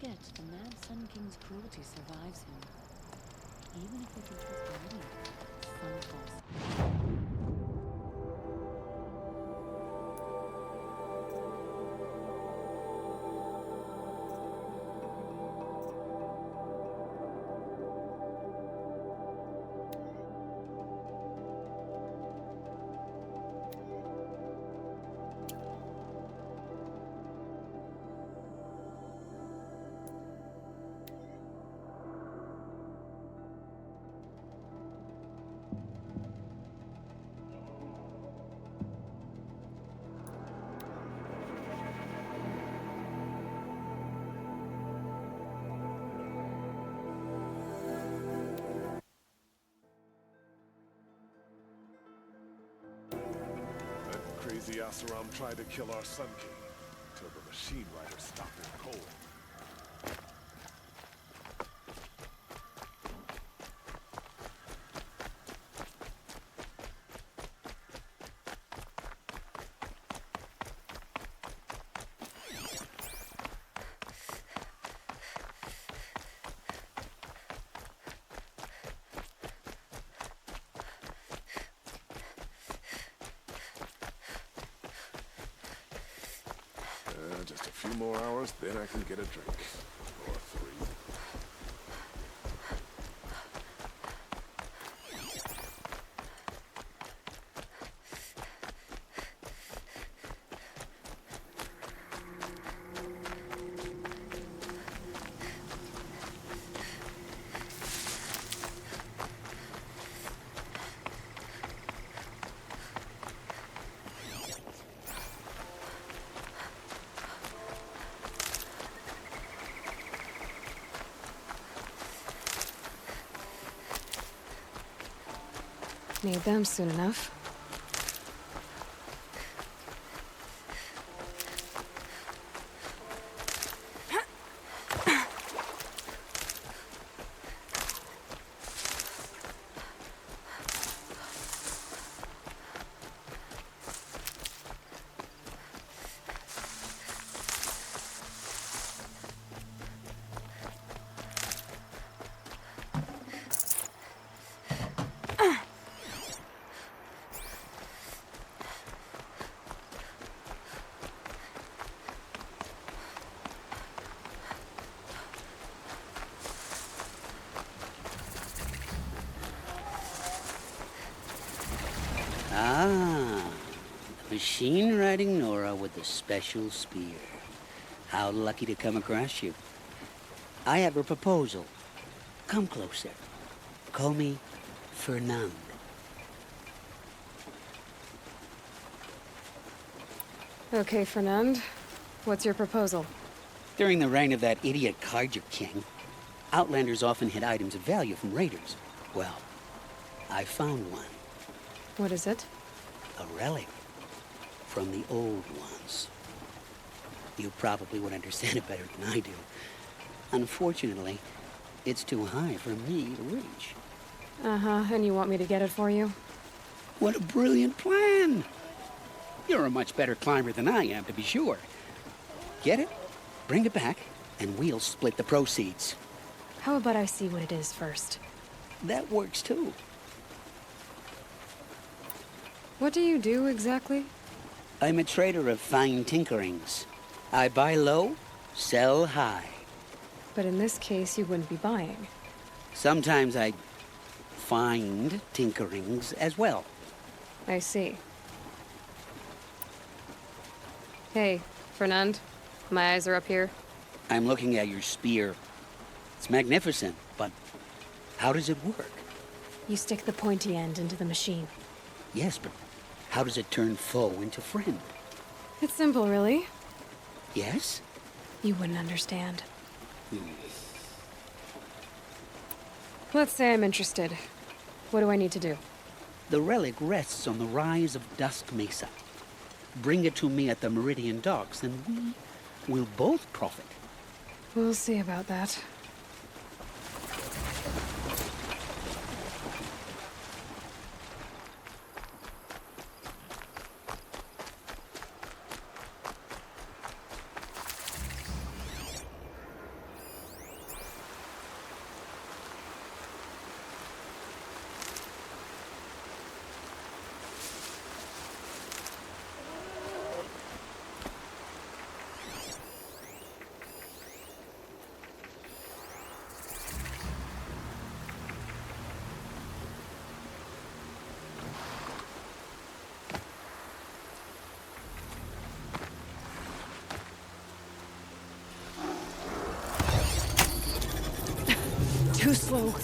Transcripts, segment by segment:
forget the mad Sun King's cruelty survives him. Even if they can twist the meaning, some force. Crazy Asaram tried to kill our Sun King, till the machine rider stopped him cold. Just a few more hours, then I can get a drink. Or three. Need them soon enough. Ah, the machine-riding Nora with the special spear. How lucky to come across you. I have a proposal. Come closer. Call me Fernand. Okay, Fernand. What's your proposal? During the reign of that idiot Kaiser King, Outlanders often hid items of value from raiders. Well, I found one. What is it? A relic from the old ones. You probably would understand it better than I do. Unfortunately, it's too high for me to reach. Uh-huh, and you want me to get it for you? What a brilliant plan! You're a much better climber than I am, to be sure. Get it, bring it back, and we'll split the proceeds. How about I see what it is first? That works too. What do you do exactly? I'm a trader of fine tinkerings. I buy low, sell high. But in this case, you wouldn't be buying. Sometimes I find tinkerings as well. I see. Hey, Fernand. My eyes are up here. I'm looking at your spear. It's magnificent, but how does it work? You stick the pointy end into the machine. Yes, but how does it turn foe into friend? It's simple, really. Yes? You wouldn't understand. Let's say I'm interested. What do I need to do? The relic rests on the rise of Dusk Mesa. Bring it to me at the Meridian Docks, and we will both profit. We'll see about that. too slow.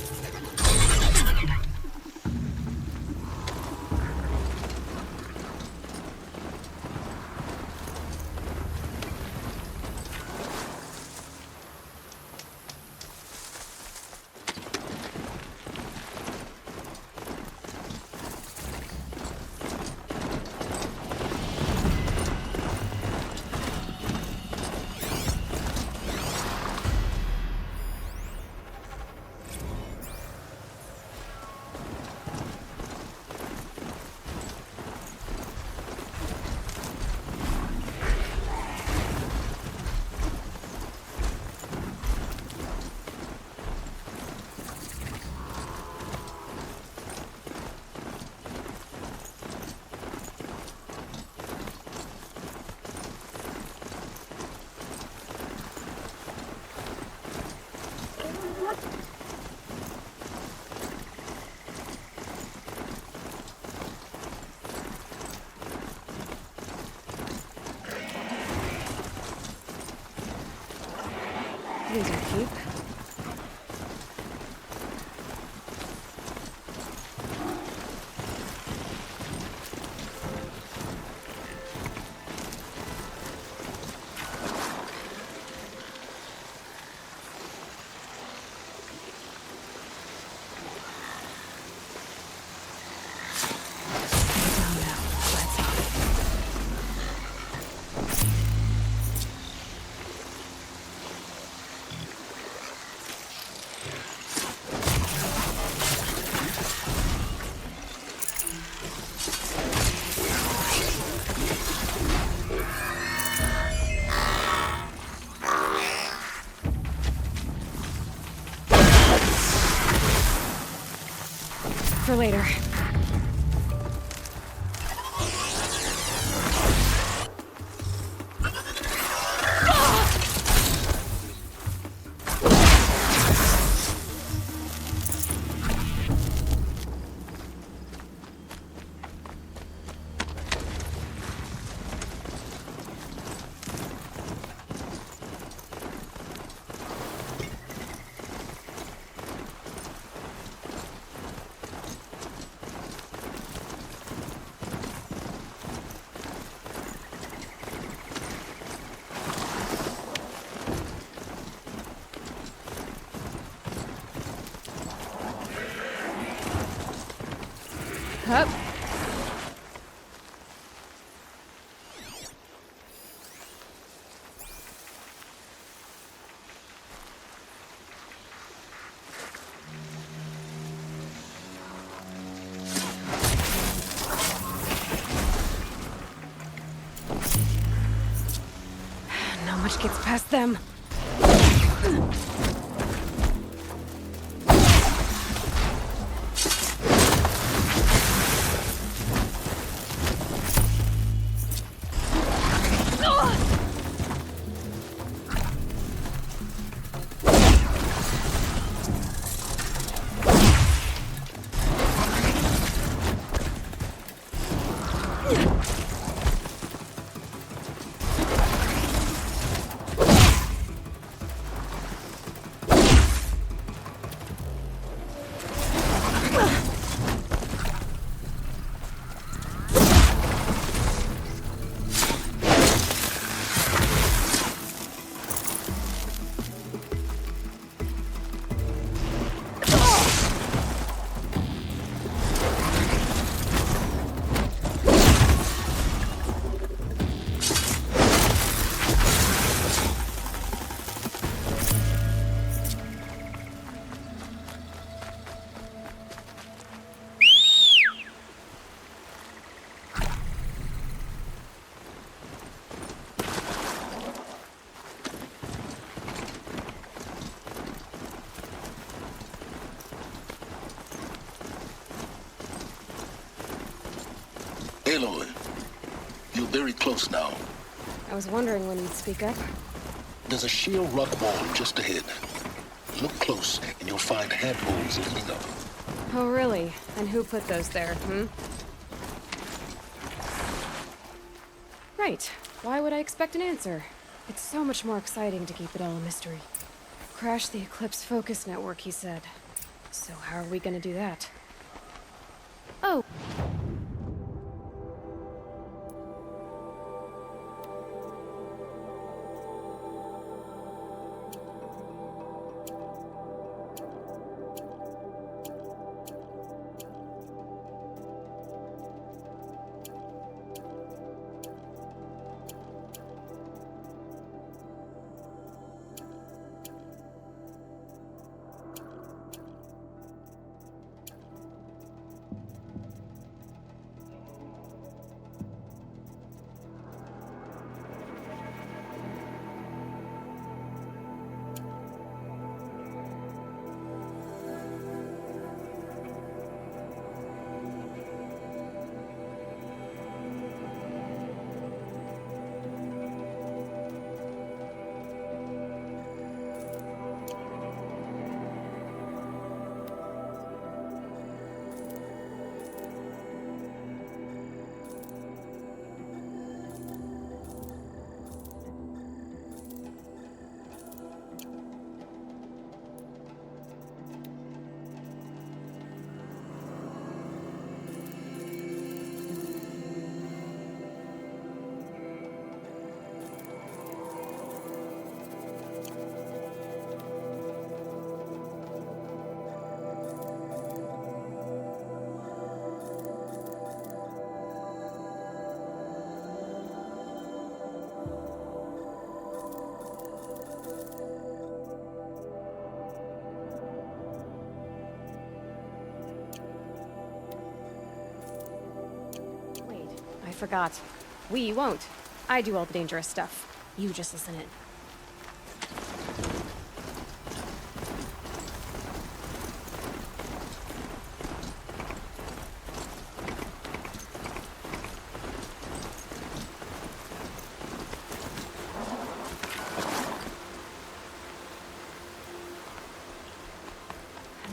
These are cheap. For later. Up. Not much gets past them. Aloy, you're very close now. I was wondering when you'd speak up. There's a sheer rock wall just ahead. Look close, and you'll find handholds leading up. Oh, really? And who put those there, Right. Why would I expect an answer? It's so much more exciting to keep it all a mystery. Crash the Eclipse focus network, he said. So how are we gonna do that? Oh! I forgot. We won't. I do all the dangerous stuff. You just listen in.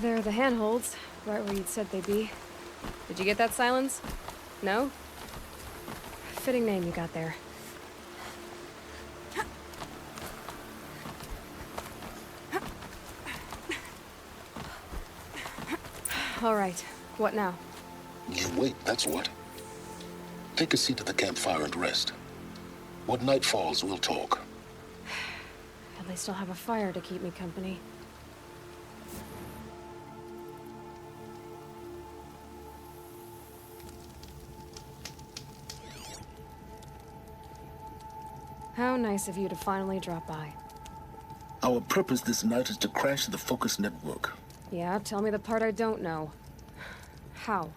There are the handholds, right where you'd said they'd be. Did you get that, Sylens? No? Fitting name you got there. All right, what now? You wait, that's what. Take a seat at the campfire and rest. When night falls, we'll talk. At least I'll have a fire to keep me company. How nice of you to finally drop by. Our purpose this night is to crash the Focus network. Yeah, tell me the part I don't know. How?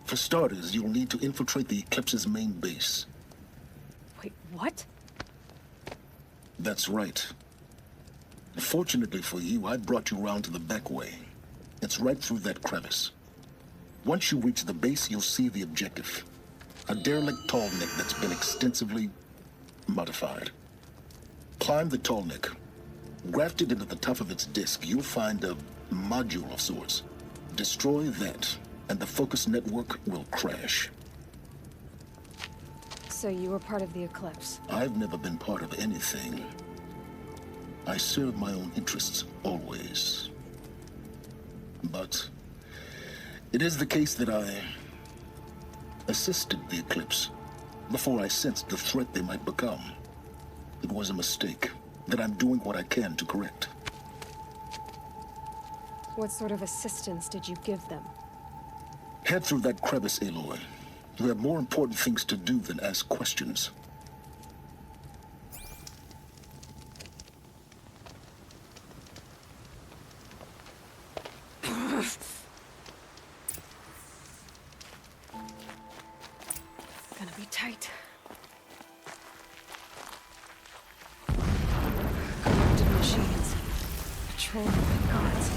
For starters, you'll need to infiltrate the Eclipse's main base. Wait, what? That's right. Fortunately for you, I brought you around to the back way. It's right through that crevice. Once you reach the base, you'll see the objective. A derelict tall neck that's been extensively modified. Climb the tall neck. Grafted into the top of its disk, you'll find a module of sorts. Destroy that, and the Focus network will crash. So you were part of the Eclipse? I've never been part of anything. I serve my own interests, always. But it is the case that I assisted the Eclipse before I sensed the threat they might become. It was a mistake that I'm doing what I can to correct. What sort of assistance did you give them? Head through that crevice, Aloy. You have more important things to do than ask questions. Gonna be tight. Corrupted machines. Patrolling by gods.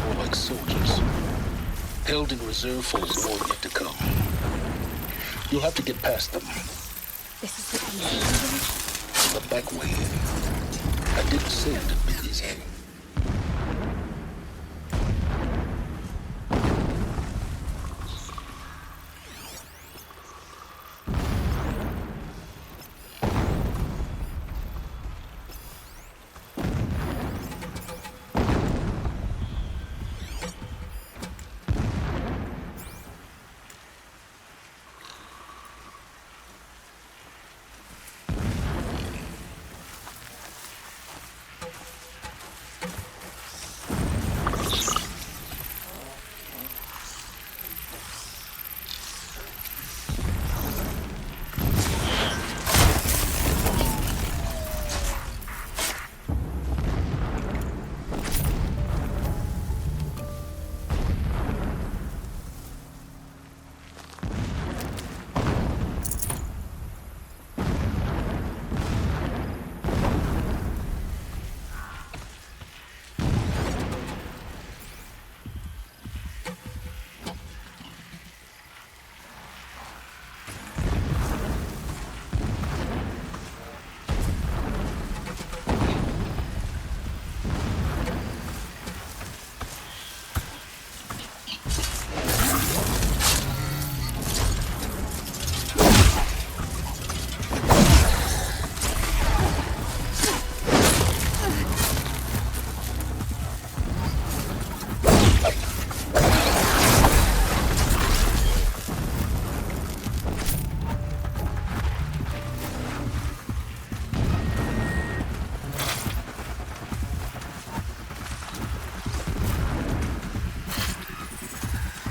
More like soldiers. Held in reserve for more yet to come. You'll have to get past them. This is the easy way? The back way in. I didn't say it'd be easy.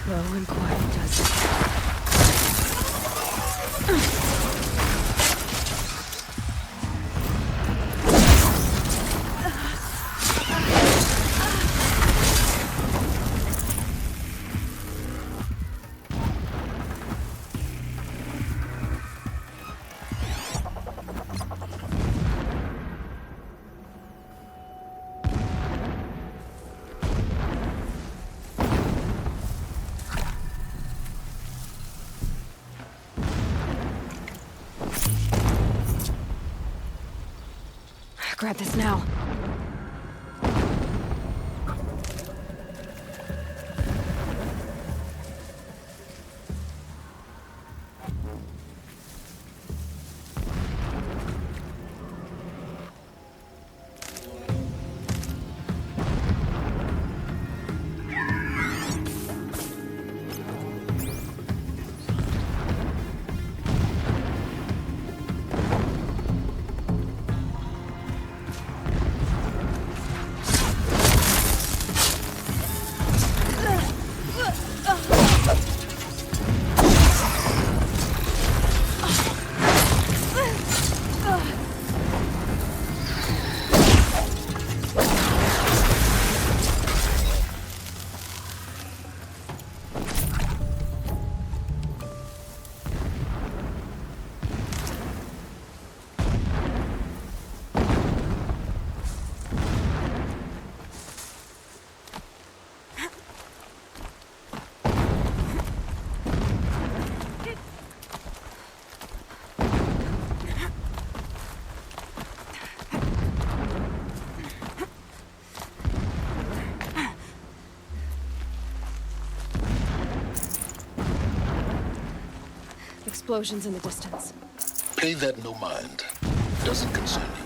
Low and quiet does it. Grab this now. Explosions in the distance. Pay that no mind. Doesn't concern you.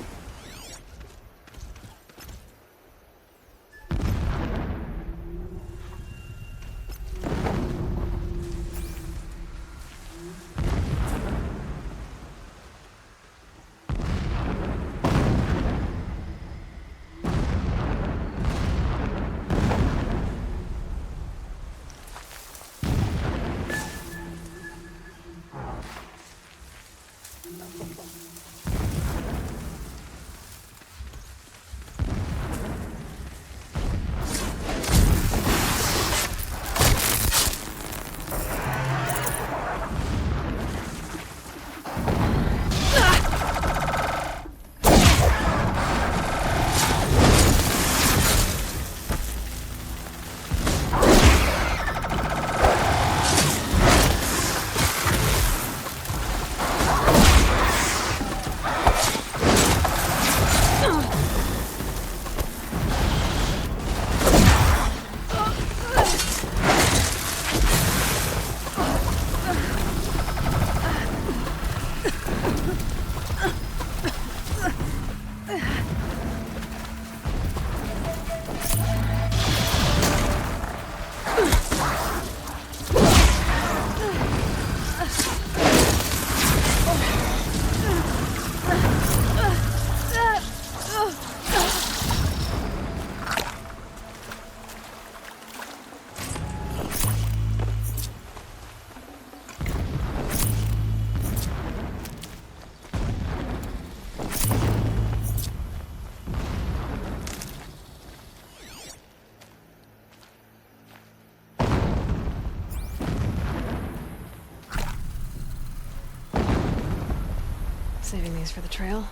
Saving these for the trail.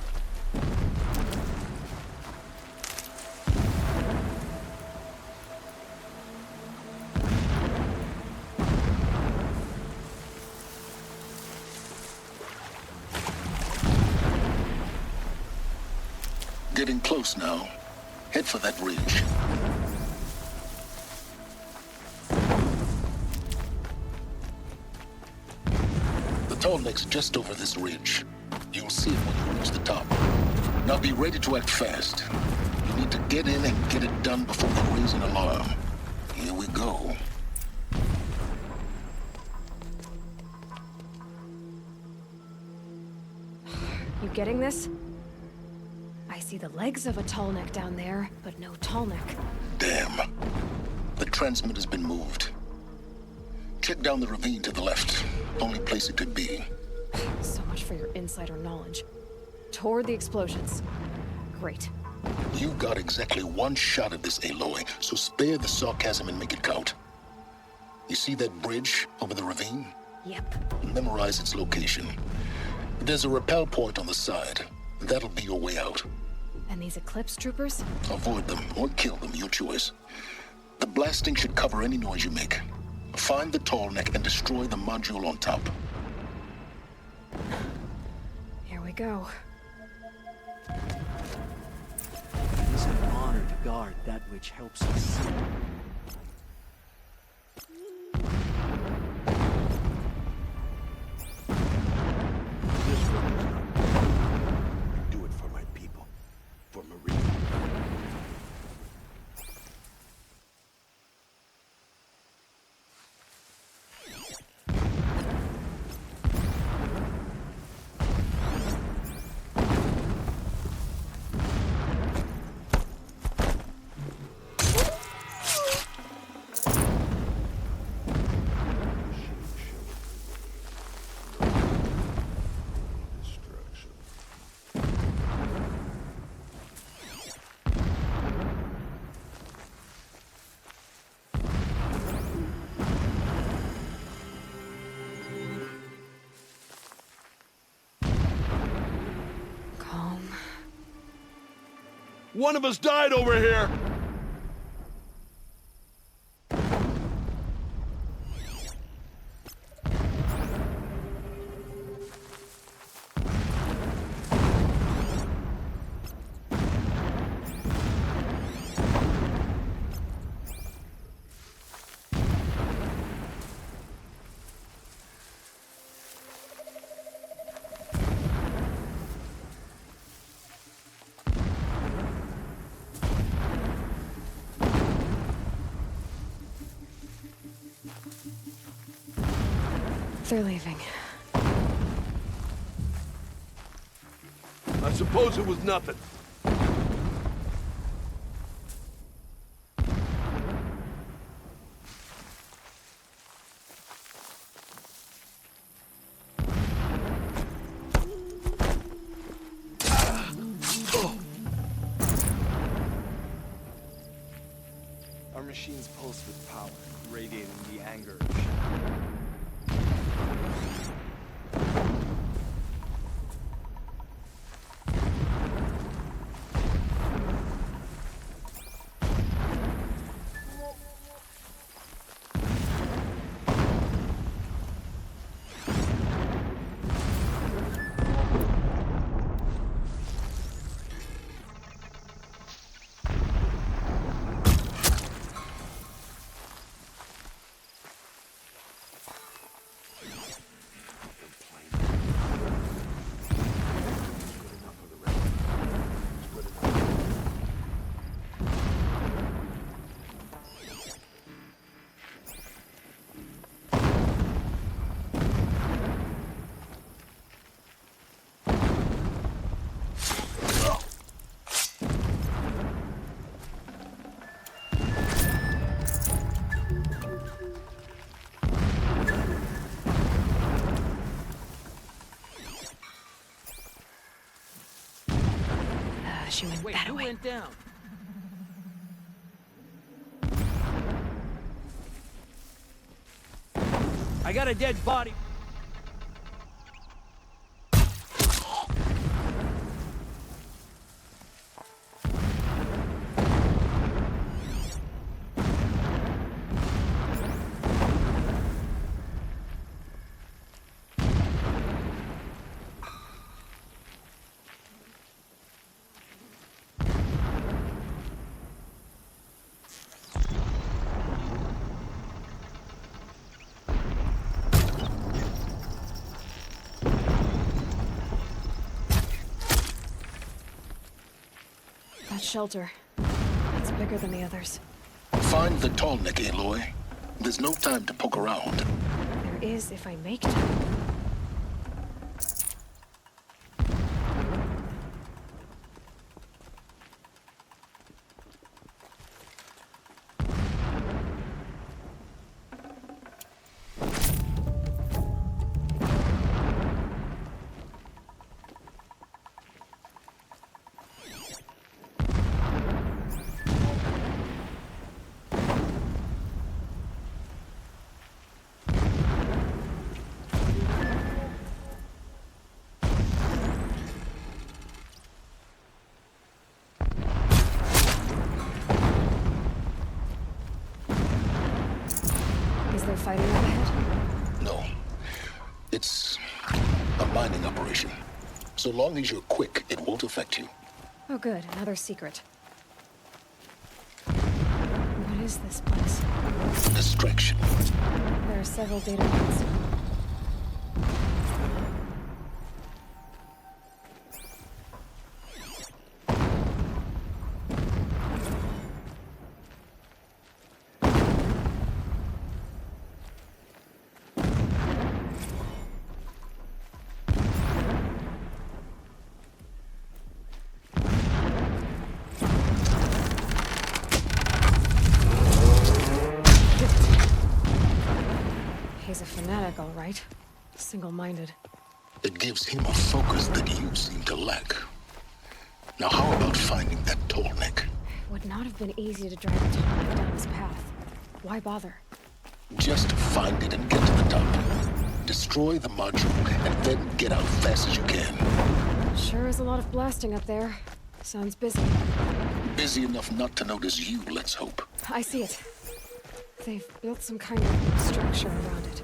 Getting close now. Head for that ridge. The tall neck's just over this ridge. You'll see it when you reach the top. Now be ready to act fast. You need to get in and get it done before they raise an alarm. Here we go. You getting this? I see the legs of a tall neck down there, but no tall neck. Damn. The transmitter's been moved. Check down the ravine to the left. Only place it could be. So much for your insider knowledge. Toward the explosions. Great. You got exactly one shot at this, Aloy, so spare the sarcasm and make it count. You see that bridge over the ravine? Yep. Memorize its location. There's a rappel point on the side. That'll be your way out. And these Eclipse troopers? Avoid them or kill them, your choice. The blasting should cover any noise you make. Find the tall neck and destroy the module on top. Here we go. It is an honor to guard that which helps us. This work is not done. I do it for my people, for Marie. Calm. One of us died over here! They're leaving. I suppose it was nothing. Our machines pulse with power, radiating the anger. She went Wait, that who way. went down? I got a dead body. That shelter. It's bigger than the others. Find the tall neck, Aloy. There's no time to poke around. There is if I make time. you up ahead? No. It's a mining operation. So long as you're quick, it won't affect you. Oh, good. Another secret. What is this place? Distraction. There are several data points. He's a fanatic, all right. Single-minded. It gives him a focus that you seem to lack. Now how about finding that tall neck? Would not have been easy to drag a tall down his path. Why bother? Just find it and get to the top. Destroy the module and then get out fast as you can. Sure is a lot of blasting up there. Sounds busy. Busy enough not to notice you, let's hope. I see it. They've built some kind of structure around it.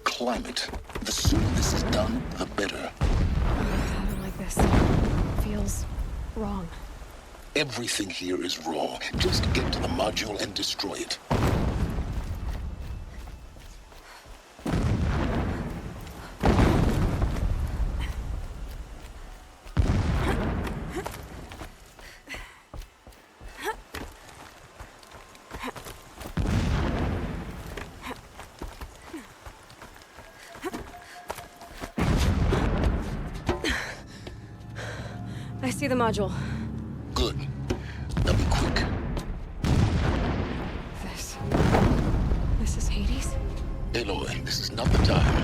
Climb it. The sooner this is done, the better. I don't like this. Feels wrong. Everything here is wrong. Just get to the module and destroy it. I see the module. Good. Now be quick. This is Hades? Aloy, this is not the time.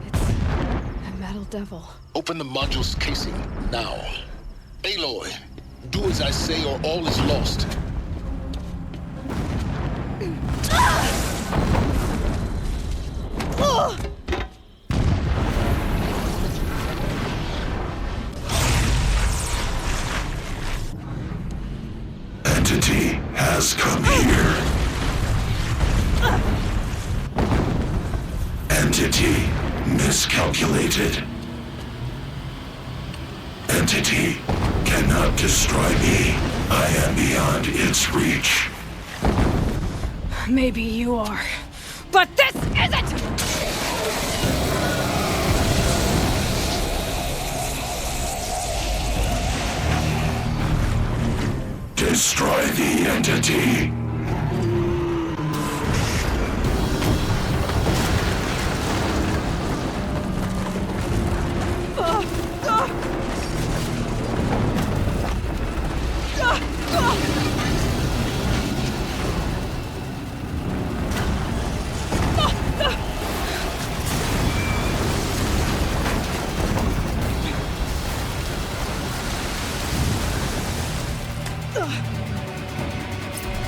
It's a metal devil. Open the module's casing, now. Aloy, do as I say or all is lost. Entity has come here. Entity miscalculated. Entity cannot destroy me. I am beyond its reach. Maybe you are. But this isn't! Destroy the entity.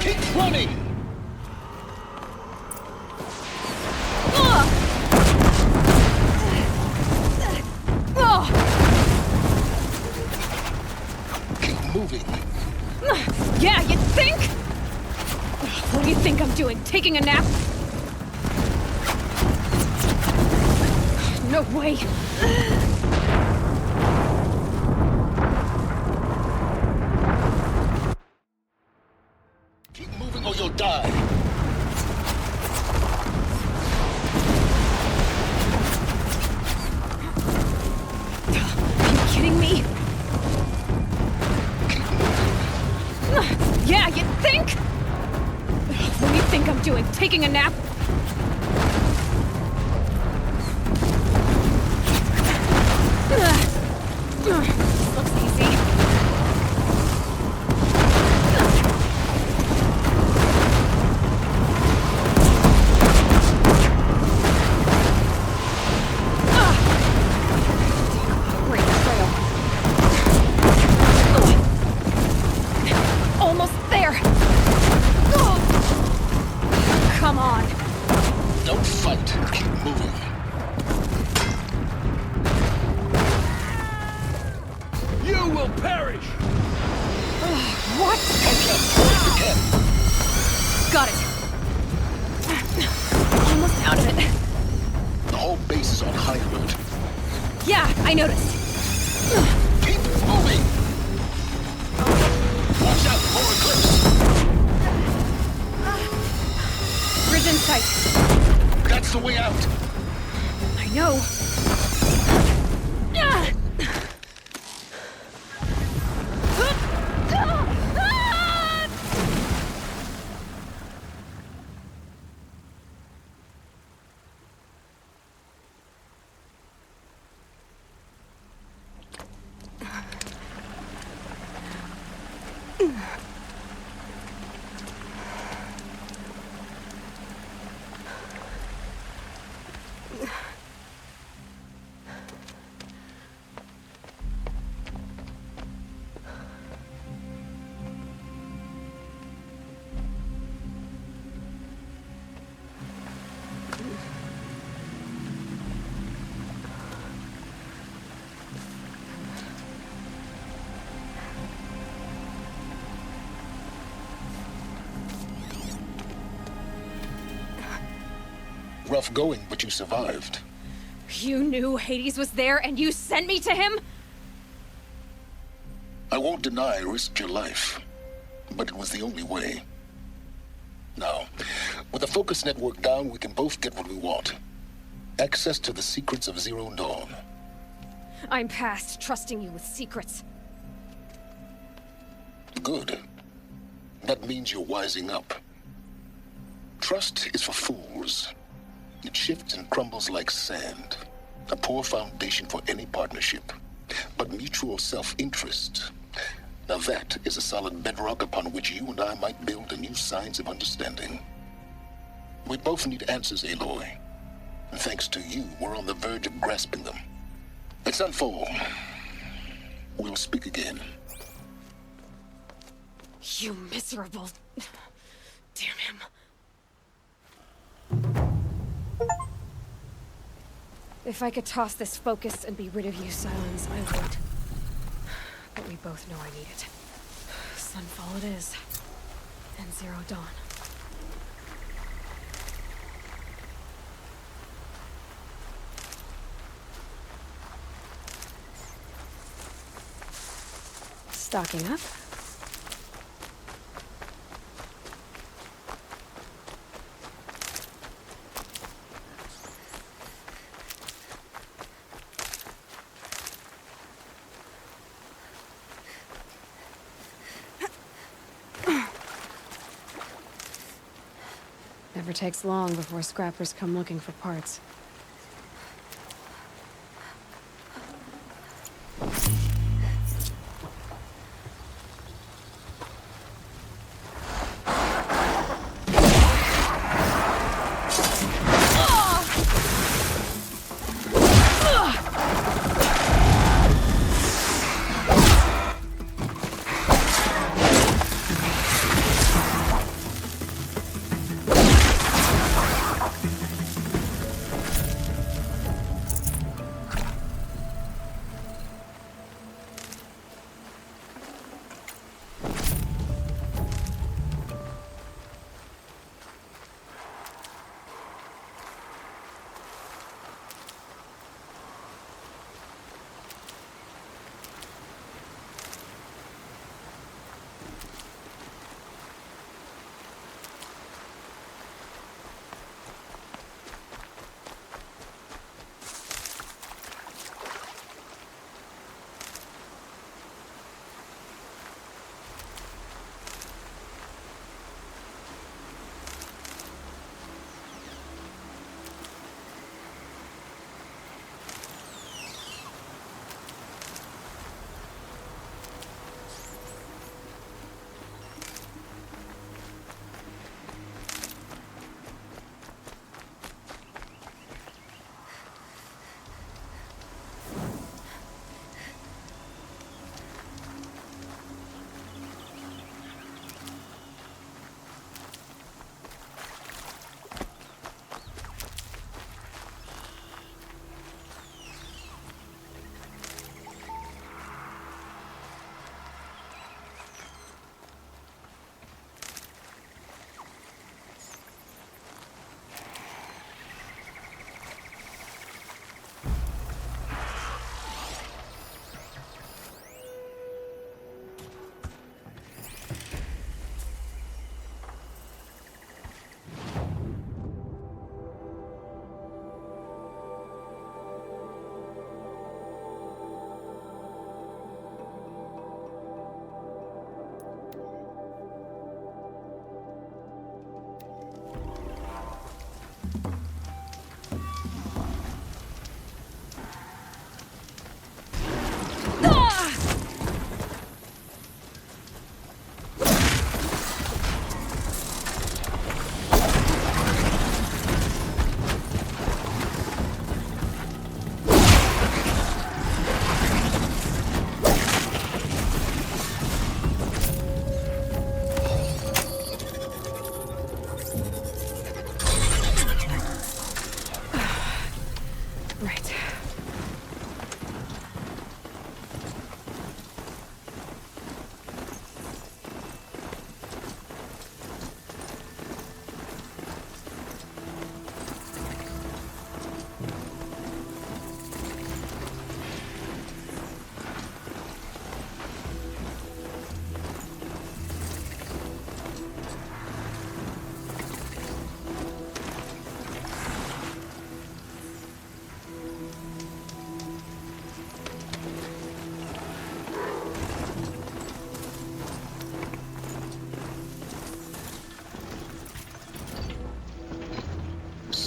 Keep running! Keep moving. Yeah, you think? What do you think I'm doing? Taking a nap? No way. Keep moving or you'll die. Are you kidding me? Yeah, you think? What do you think I'm doing? Taking a nap? Looks easy. Great trail. Almost there. Come on. Don't fight. Keep moving. You will perish! What? Catch up. Force the cat. Got it. Almost noticed. Keep moving! Watch out for Eclipse! Bridge in sight. That's the way out! I know. Rough going, but you survived. You knew Hades was there and you sent me to him? I won't deny I risked your life, but it was the only way. Now, with the focus network down, we can both get what we want. Access to the secrets of Zero Dawn. I'm past trusting you with secrets. Good. That means you're wising up. Trust is for fools. It shifts and crumbles like sand. A poor foundation for any partnership. But mutual self-interest, now that is a solid bedrock upon which you and I might build a new science of understanding. We both need answers, Aloy. And thanks to you, we're on the verge of grasping them. Let's unfold. We'll speak again. You miserable... Damn him. If I could toss this focus and be rid of you, Sylens, I would. But we both know I need it. Sunfall it is. And Zero Dawn. Stocking up. Never takes long before scrappers come looking for parts.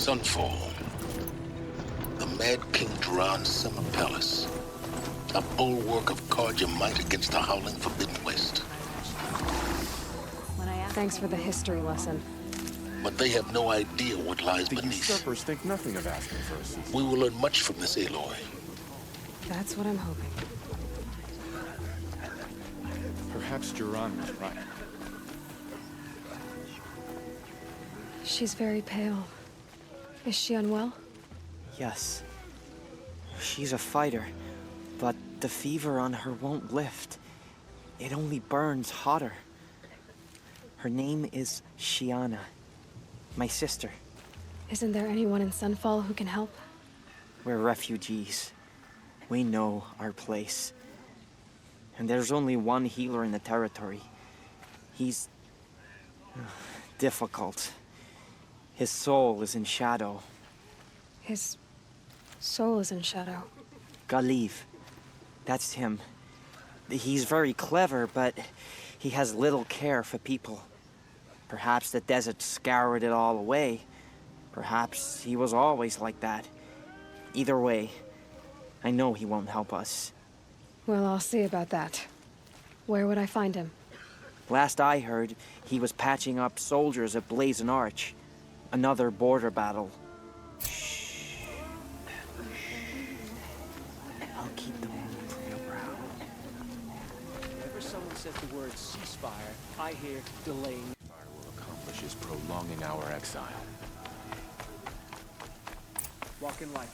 Sunfall. The Mad King Duran's summer palace. A bulwark of Karja might against the howling Forbidden West. Thanks for the history lesson. But they have no idea what lies The beneath. usurpers think nothing of asking for assistance. We will learn much from this, Aloy. That's what I'm hoping. Perhaps Duran was right. She's very pale. Is she unwell? Yes. She's a fighter, but the fever on her won't lift. It only burns hotter. Her name is Shiana, my sister. Isn't there anyone in Sunfall who can help? We're refugees. We know our place. And there's only one healer in the territory. He's difficult. His soul is in shadow. His soul is in shadow. Galiv. That's him. He's very clever, but he has little care for people. Perhaps the desert scoured it all away. Perhaps he was always like that. Either way, I know he won't help us. Well, I'll see about that. Where would I find him? Last I heard, he was patching up soldiers at Blazon Arch. Another border battle. Shh. I'll keep the moon from your brow. Whenever someone says the word ceasefire, I hear delaying. Fire will accomplish is prolonging our exile. Walk in light.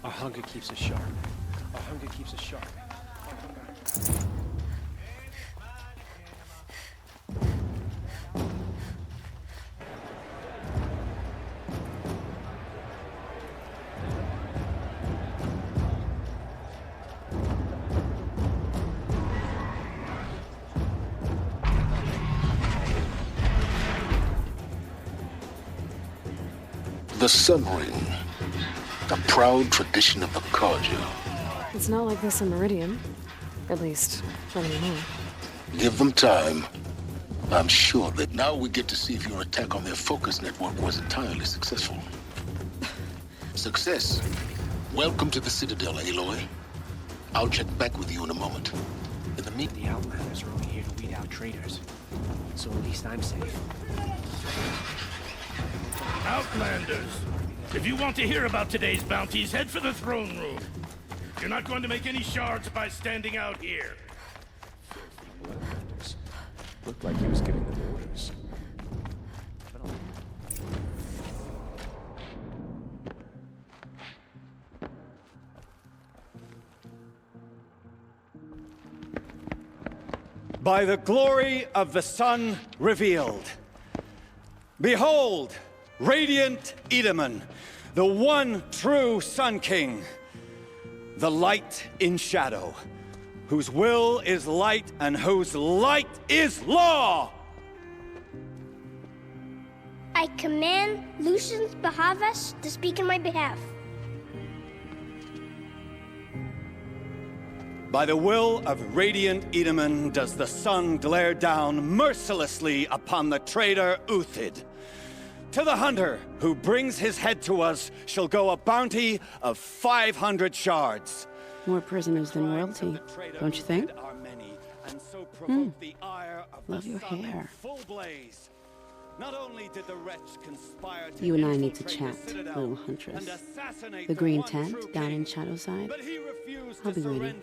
Our hunger keeps us sharp. Our hunger keeps us sharp. The Sun Ring. A proud tradition of the Karja. It's not like this in Meridian. At least, not anymore. Give them time. I'm sure that now we get to see if your attack on their focus network was entirely successful. Success. Welcome to the Citadel, Aloy. I'll check back with you in a moment. In the meantime, The Outlanders are only here to weed out traitors. So at least I'm safe. Outlanders! If you want to hear about today's bounties, head for the throne room. You're not going to make any shards by standing out here. Looked like he was giving them orders. By the glory of the sun revealed. Behold, radiant Edaman, the one true Sun King. The light in shadow, whose will is light and whose light is law! I command Lucius Bahavas to speak in my behalf. By the will of radiant Edaman does the sun glare down mercilessly upon the traitor Uthid. To the hunter who brings his head to us shall go a bounty of 500 shards. More prisoners than royalty, don't you think? Love your hair. Not only did the wretch conspire to You and I need to chat, little huntress. The green tent down in Shadowside. I'll be waiting.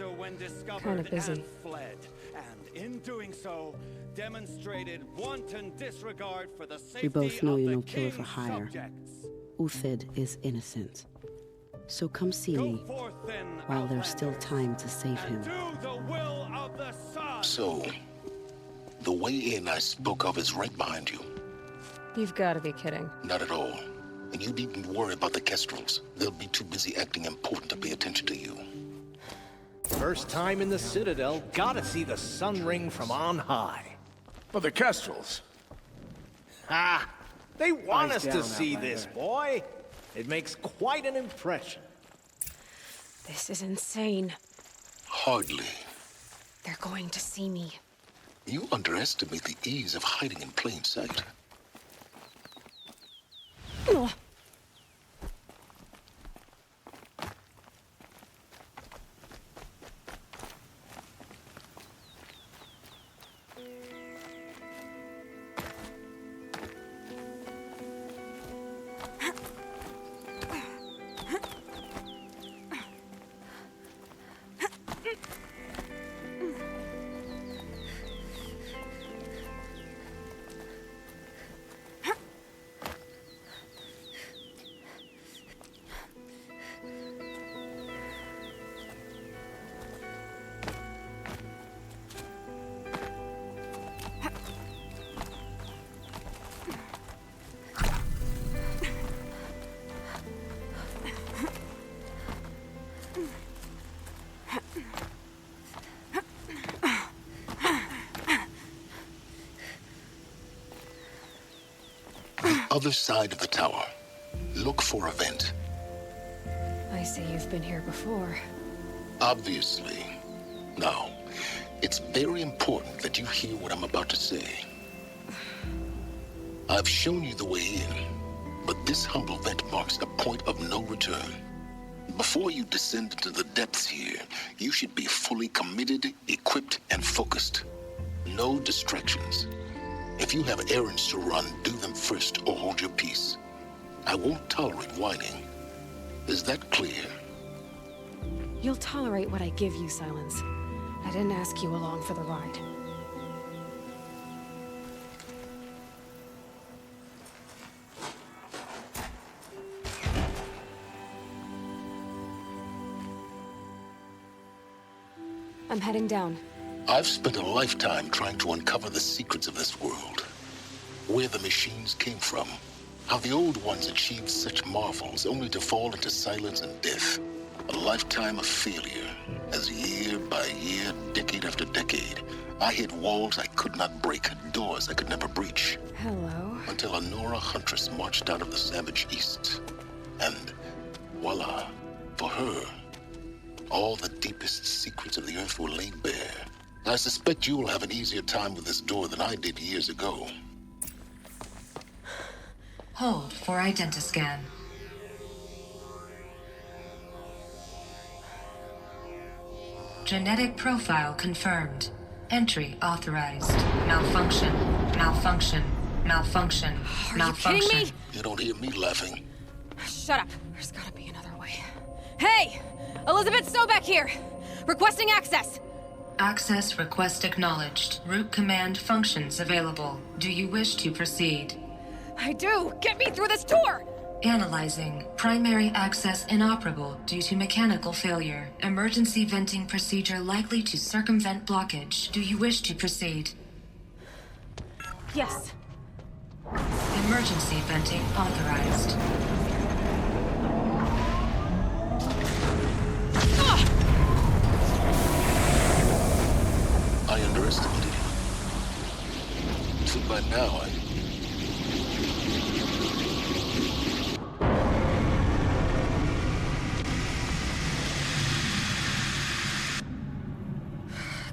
Kind of busy. Fled, and in doing so, demonstrated wanton disregard for the safety We both know of you're the no killer for king's hire. subjects. Uthid is innocent. So come see me while there's still time to save him. Do the will of the sun. So, the way in I spoke of is right behind you. You've got to be kidding. Not at all. And you needn't worry about the Kestrels. They'll be too busy acting important to pay attention to you. First time in the Citadel, gotta see the Sun Ring from on high. But the Kestrels. Ha! They want Eyes us to down, see Outlander. this, boy. It makes quite an impression. This is insane. Hardly. They're going to see me. You underestimate the ease of hiding in plain sight. Ugh. Other side of the tower. Look for a vent. I see you've been here before. Obviously. Now, it's very important that you hear what I'm about to say. I've shown you the way in, but this humble vent marks a point of no return. Before you descend into the depths here, you should be fully committed, equipped, and focused. No distractions. If you have errands to run, do them first or hold your peace. I won't tolerate whining. Is that clear? You'll tolerate what I give you, Sylens. I didn't ask you along for the ride. I'm heading down. I've spent a lifetime trying to uncover the secrets of this world. Where the machines came from. How the old ones achieved such marvels only to fall into silence and death. A lifetime of failure, as year by year, decade after decade, I hit walls I could not break, doors I could never breach. Hello? Until a Nora huntress marched out of the savage east. And voila, for her, all the deepest secrets of the earth were laid bare. I suspect you'll have an easier time with this door than I did years ago. Hold for identiscan. Genetic profile confirmed. Entry authorized. Malfunction. Malfunction. Malfunction. Malfunction. Are you kidding me? You don't hear me laughing. Shut up. There's gotta be another way. Hey! Elizabeth Sobeck here! Requesting access! Access request acknowledged. Root command functions available. Do you wish to proceed? I do! Get me through this door! Analyzing. Primary access inoperable due to mechanical failure. Emergency venting procedure likely to circumvent blockage. Do you wish to proceed? Yes. Emergency venting authorized. I underestimated you. See, by now,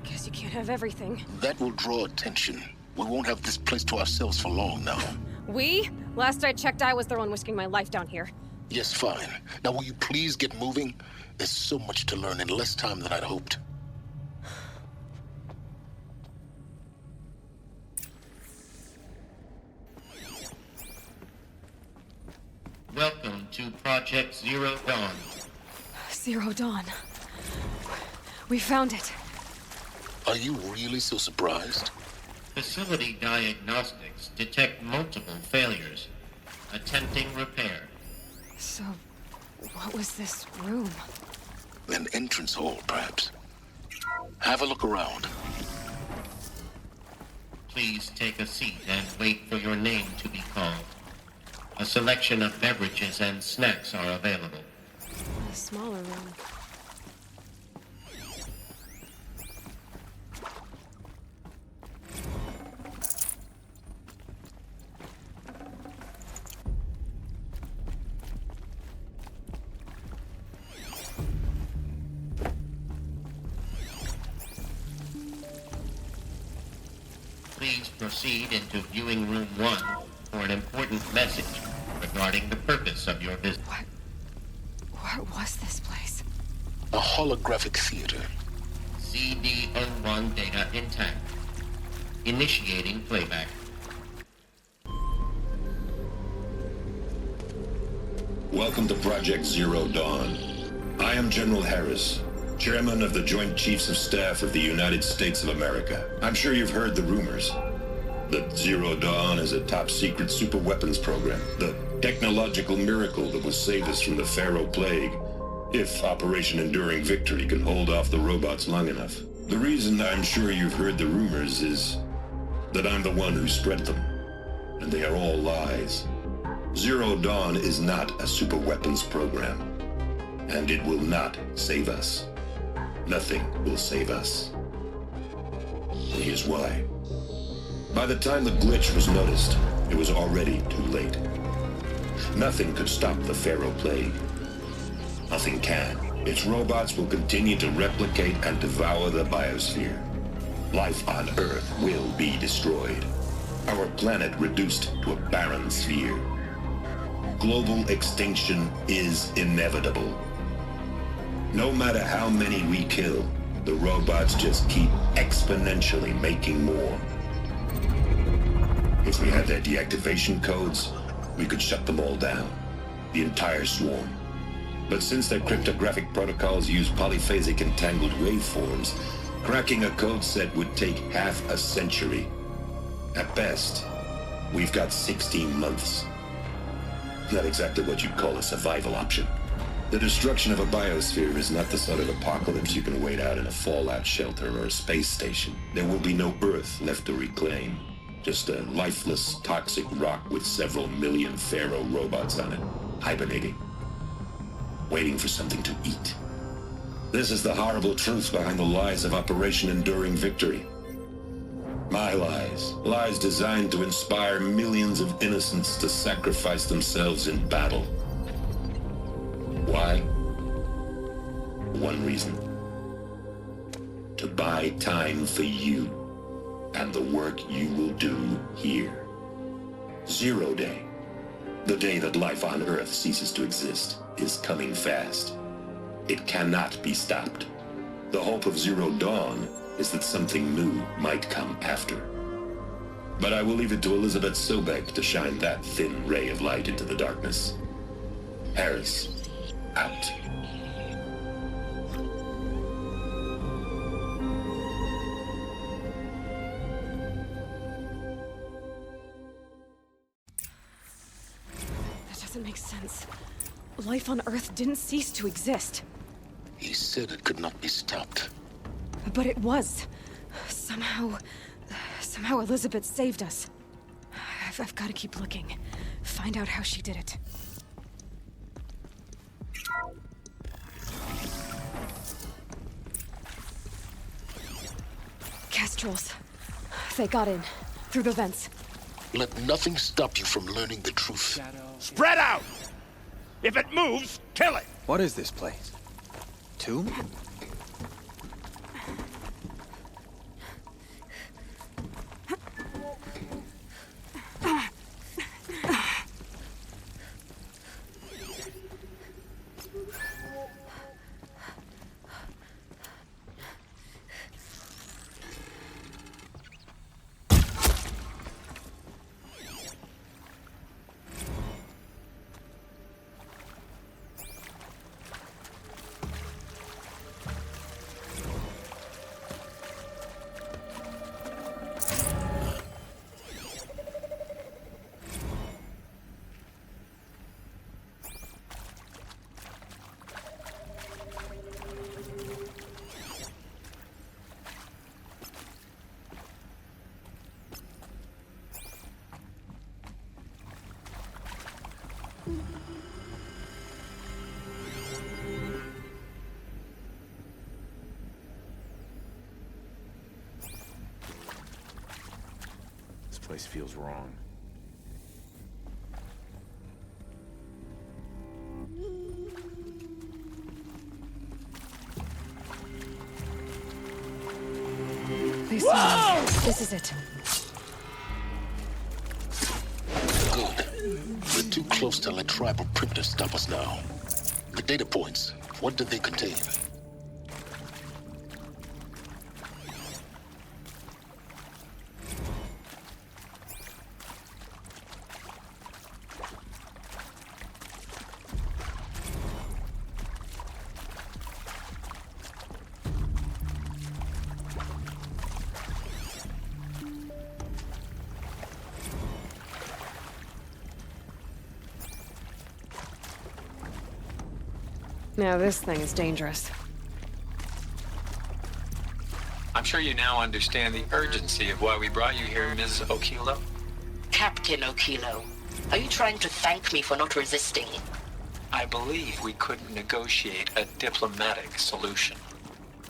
Guess you can't have everything. That will draw attention. We won't have this place to ourselves for long now. We? Last I checked, I was the one risking my life down here. Yes, fine. Now, will you please get moving? There's so much to learn in less time than I'd hoped. Welcome to Project Zero Dawn. Zero Dawn. We found it. Are you really so surprised? Facility diagnostics detect multiple failures. Attempting repair. So, what was this room? An entrance hall, perhaps. Have a look around. Please take a seat and wait for your name to be called. A selection of beverages and snacks are available. A smaller room. proceed into viewing room 1 for an important message regarding the purpose of your visit. What was this place? A holographic theater. CD01 data intact. Initiating playback. Welcome to Project Zero Dawn. I am General Helis, Chairman of the Joint Chiefs of Staff of the United States of America. I'm sure you've heard the rumors that Zero Dawn is a top-secret super-weapons program, the technological miracle that will save us from the Pharaoh Plague, if Operation Enduring Victory can hold off the robots long enough. The reason I'm sure you've heard the rumors is that I'm the one who spread them, and they are all lies. Zero Dawn is not a super-weapons program, and it will not save us. Nothing will save us. And here's why. By the time the glitch was noticed, it was already too late. Nothing could stop the Pharaoh Plague. Nothing can. Its robots will continue to replicate and devour the biosphere. Life on Earth will be destroyed. Our planet reduced to a barren sphere. Global extinction is inevitable. No matter how many we kill, the robots just keep exponentially making more. If we had their deactivation codes, we could shut them all down. The entire swarm. But since their cryptographic protocols use polyphasic entangled waveforms, cracking a code set would take half a century. At best, we've got 16 months. Not exactly what you'd call a survival option. The destruction of a biosphere is not the sort of apocalypse you can wait out in a fallout shelter or a space station. There will be no Earth left to reclaim. Just a lifeless, toxic rock with several million Pharaoh robots on it, hibernating, waiting for something to eat. This is the horrible truth behind the lies of Operation Enduring Victory. My lies. Lies designed to inspire millions of innocents to sacrifice themselves in battle. Why? One reason. To buy time for you and the work you will do here. Zero Day, the day that life on Earth ceases to exist, is coming fast. It cannot be stopped. The hope of Zero Dawn is that something new might come after. But I will leave it to Elizabeth Sobek to shine that thin ray of light into the darkness. Helis, out. That doesn't make sense. Life on Earth didn't cease to exist. He said it could not be stopped. But it was. Somehow Elizabeth saved us. I've got to keep looking. Find out how she did it. Kestrels. They got in. Through the vents. Let nothing stop you from learning the truth. Spread out! If it moves, kill it! What is this place? Tomb? This place feels wrong. This is it. We're too close to let tribal primitives stop us now. The data points, what did they contain? Now this thing is dangerous. I'm sure you now understand the urgency of why we brought you here, Ms. Okilo. Captain Okilo, are you trying to thank me for not resisting? I believe we couldn't negotiate a diplomatic solution.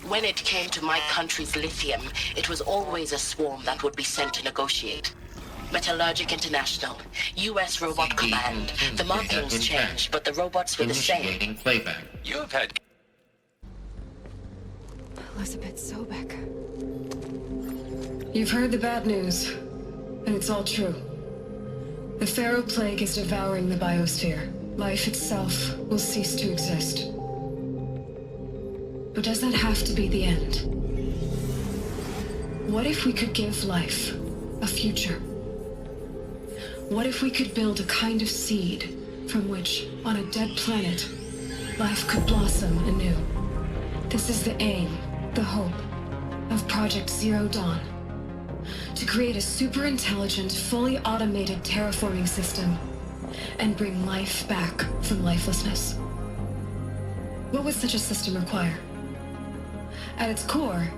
When it came to my country's lithium, it was always a swarm that would be sent to negotiate. Metallurgic International, U.S. Robot Command. The markings changed, but the robots were the same. Playback. You have had... Elizabeth Sobek. You've heard the bad news, and it's all true. The Pharaoh Plague is devouring the biosphere. Life itself will cease to exist. But does that have to be the end? What if we could give life a future? What if we could build a kind of seed from which, on a dead planet, life could blossom anew? This is the aim, the hope, of Project Zero Dawn. To create a super-intelligent, fully automated terraforming system and bring life back from lifelessness. What would such a system require? At its core,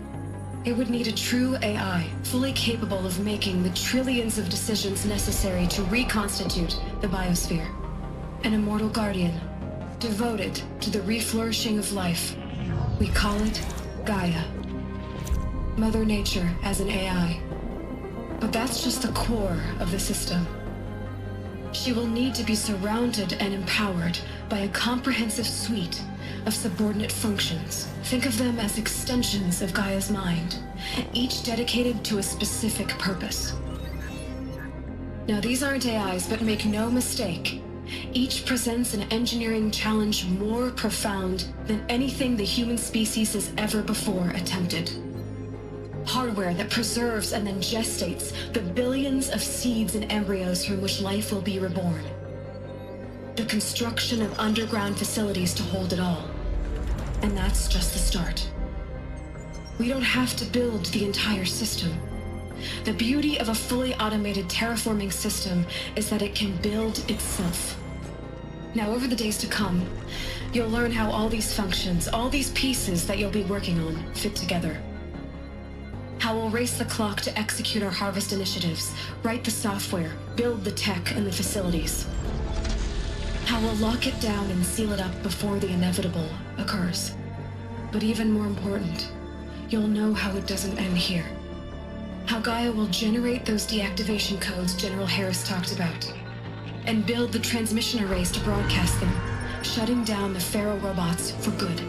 it would need a true AI, fully capable of making the trillions of decisions necessary to reconstitute the biosphere. An immortal guardian, devoted to the reflourishing of life. We call it Gaia. Mother Nature as an AI. But that's just the core of the system. She will need to be surrounded and empowered by a comprehensive suite of subordinate functions. Think of them as extensions of Gaia's mind, each dedicated to a specific purpose. Now, these aren't AIs, but make no mistake, each presents an engineering challenge more profound than anything the human species has ever before attempted. Hardware that preserves and then gestates the billions of seeds and embryos from which life will be reborn. The construction of underground facilities to hold it all. And that's just the start. We don't have to build the entire system. The beauty of a fully automated terraforming system is that it can build itself. Now, over the days to come, you'll learn how all these functions, all these pieces that you'll be working on, fit together. How we'll race the clock to execute our harvest initiatives, write the software, build the tech and the facilities. How we'll lock it down and seal it up before the inevitable occurs. But even more important, you'll know how it doesn't end here. How Gaia will generate those deactivation codes General Harris talked about, and build the transmission arrays to broadcast them, shutting down the Pharaoh robots for good.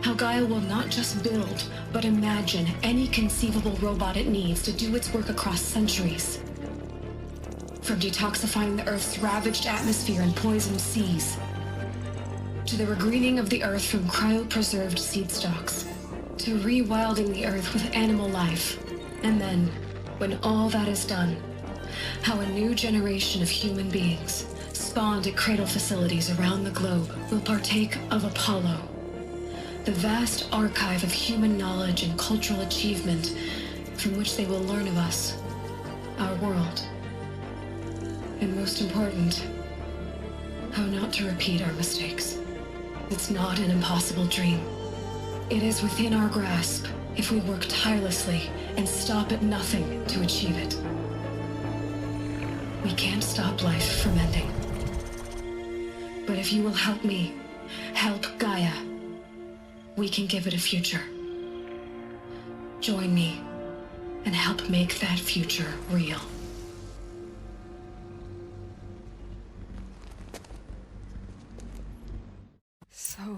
How Gaia will not just build, but imagine any conceivable robot it needs to do its work across centuries. From detoxifying the Earth's ravaged atmosphere and poisoned seas, to the regreening of the Earth from cryopreserved seed stalks, to rewilding the Earth with animal life. And then, when all that is done, how a new generation of human beings, spawned at cradle facilities around the globe, will partake of Apollo, the vast archive of human knowledge and cultural achievement from which they will learn of us, our world. And most important, how not to repeat our mistakes. It's not an impossible dream. It is within our grasp if we work tirelessly and stop at nothing to achieve it. We can't stop life from ending. But if you will help me, help Gaia, we can give it a future. Join me and help make that future real. So,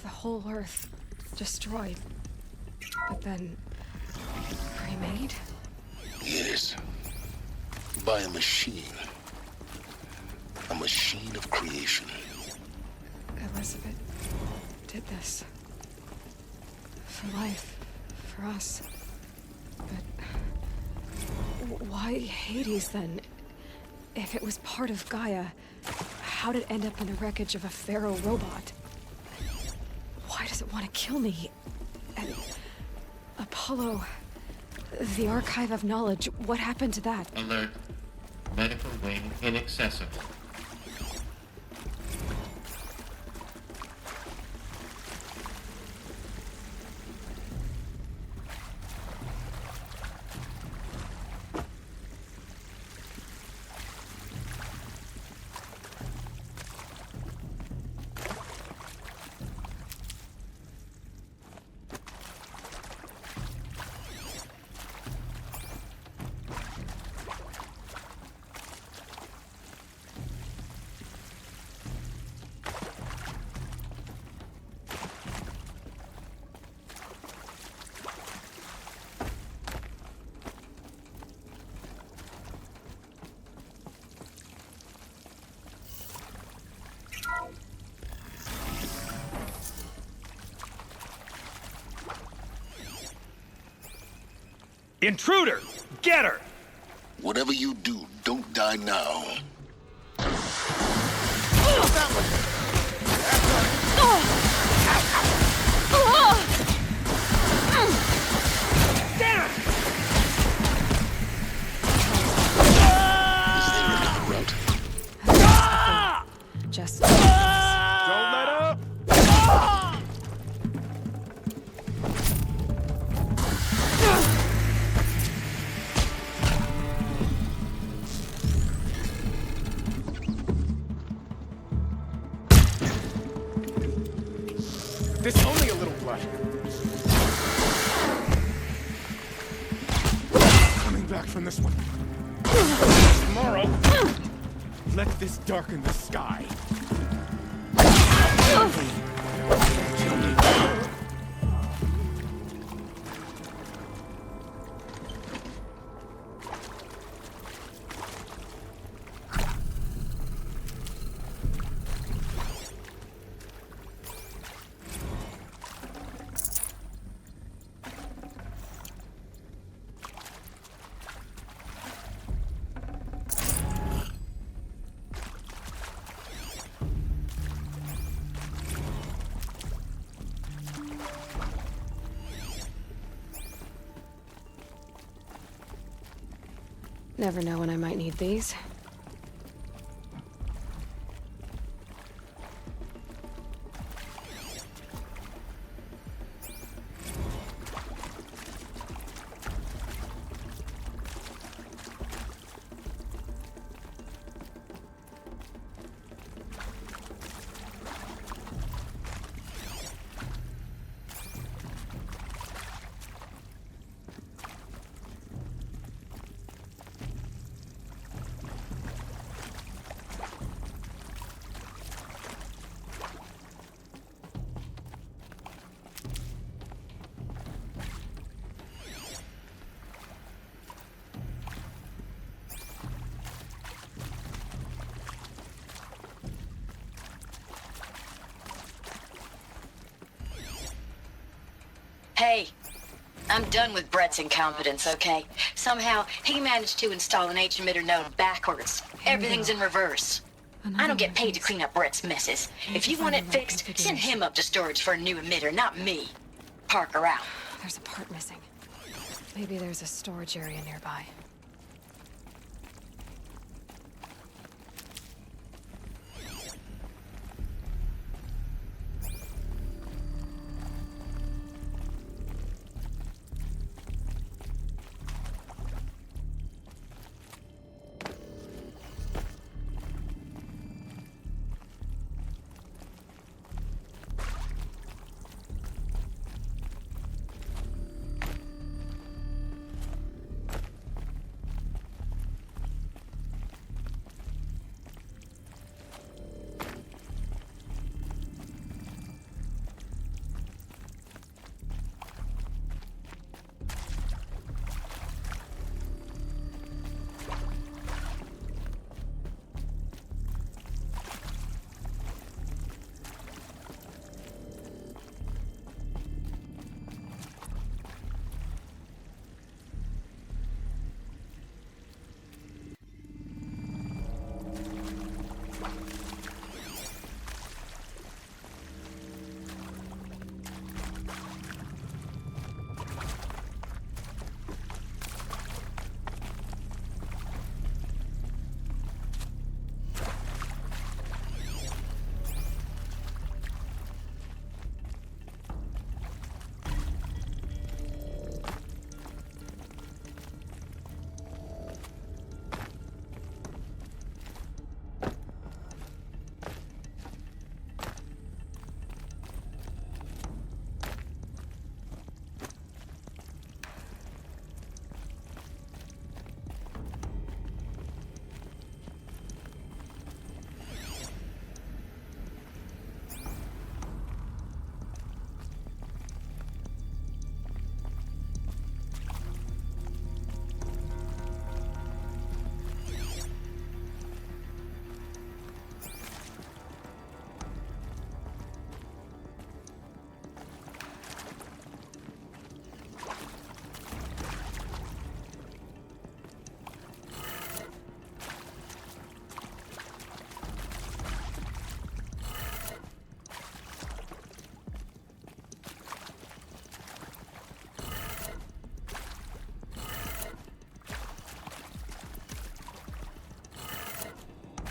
the whole Earth destroyed, but then remade? Yes. by a machine. A machine of creation. Elizabeth did this. For life. For us. But why Hades then? If it was part of Gaia, how did it end up in the wreckage of a Pharaoh robot? Why does it want to kill me? And Apollo, the Archive of Knowledge, what happened to that? Alert. Medical wing inaccessible. Intruder! Get her! Whatever you do, don't die now. Just... Don't let up! There's only a little blood. Coming back from this one. Tomorrow, let this darken the sky. Kill me. Never know when I might need these. Hey, I'm done with Brett's incompetence, okay? Somehow, he managed to install an H-emitter node backwards. Everything's in reverse. I don't get paid to clean up Brett's messes. If you want it fixed, send him up to storage for a new emitter, not me. Parker out. There's a part missing. Maybe there's a storage area nearby.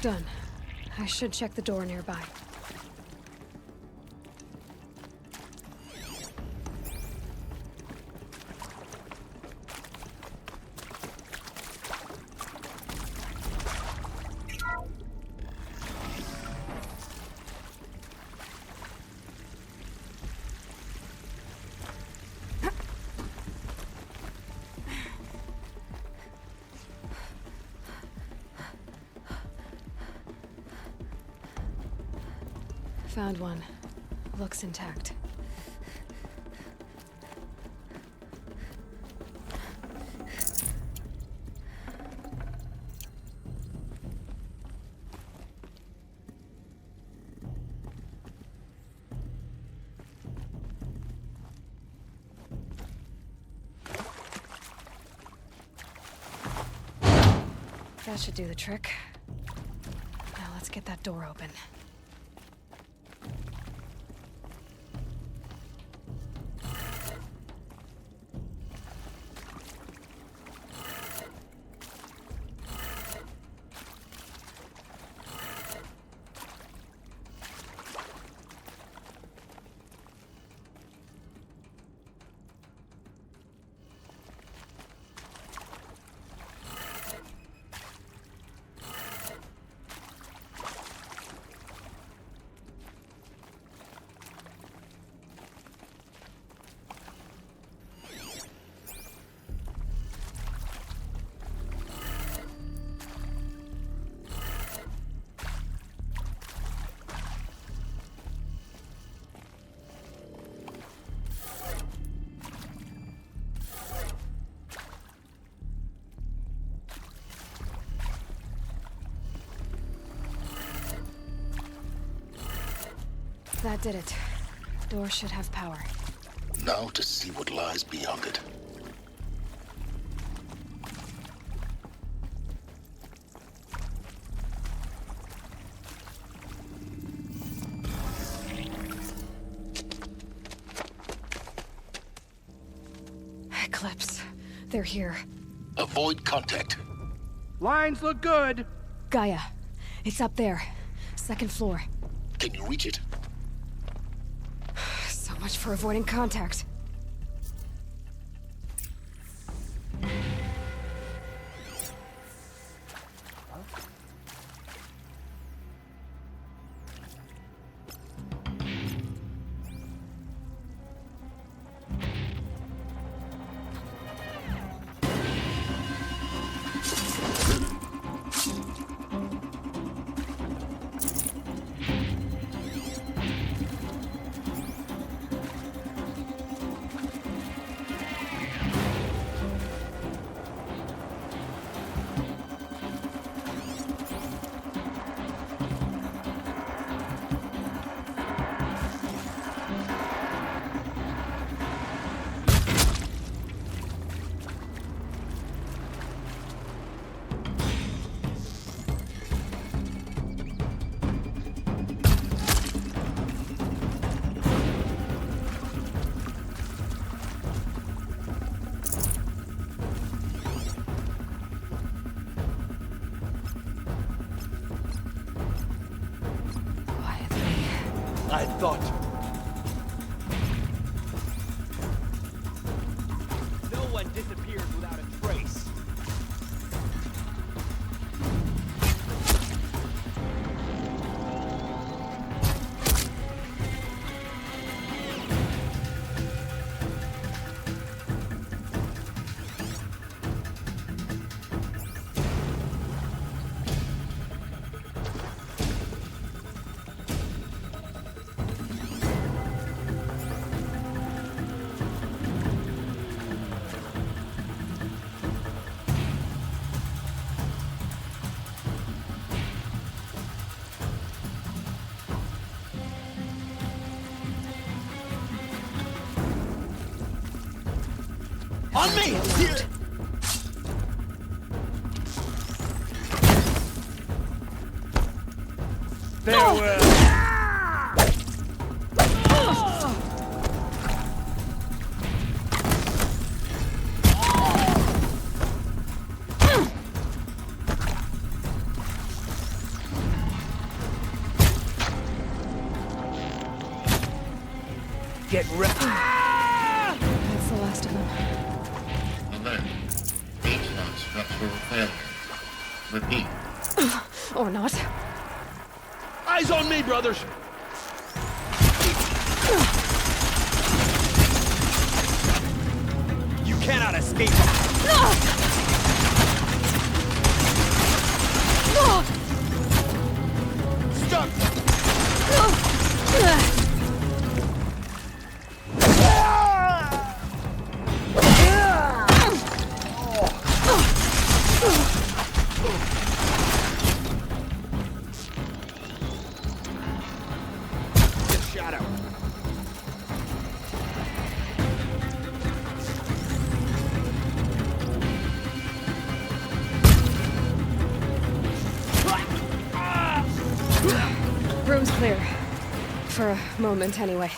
Done. I should check the door nearby. Found one. Looks intact. That should do the trick. Now let's get that door open. That did it. Door should have power. Now to see what lies beyond it. Eclipse. They're here. Avoid contact. Lines look good. Gaia. It's up there. Second floor. Can you reach it? So much for avoiding contact. I thought... No one disappears without a trace. On me! Here! Farewell! Get ready. That's the last of them. Alert. H-lock structural failure. Repeat. Or not. Eyes on me, brothers! You cannot escape. Stuck! Shadow. Room's clear. For a moment, anyway.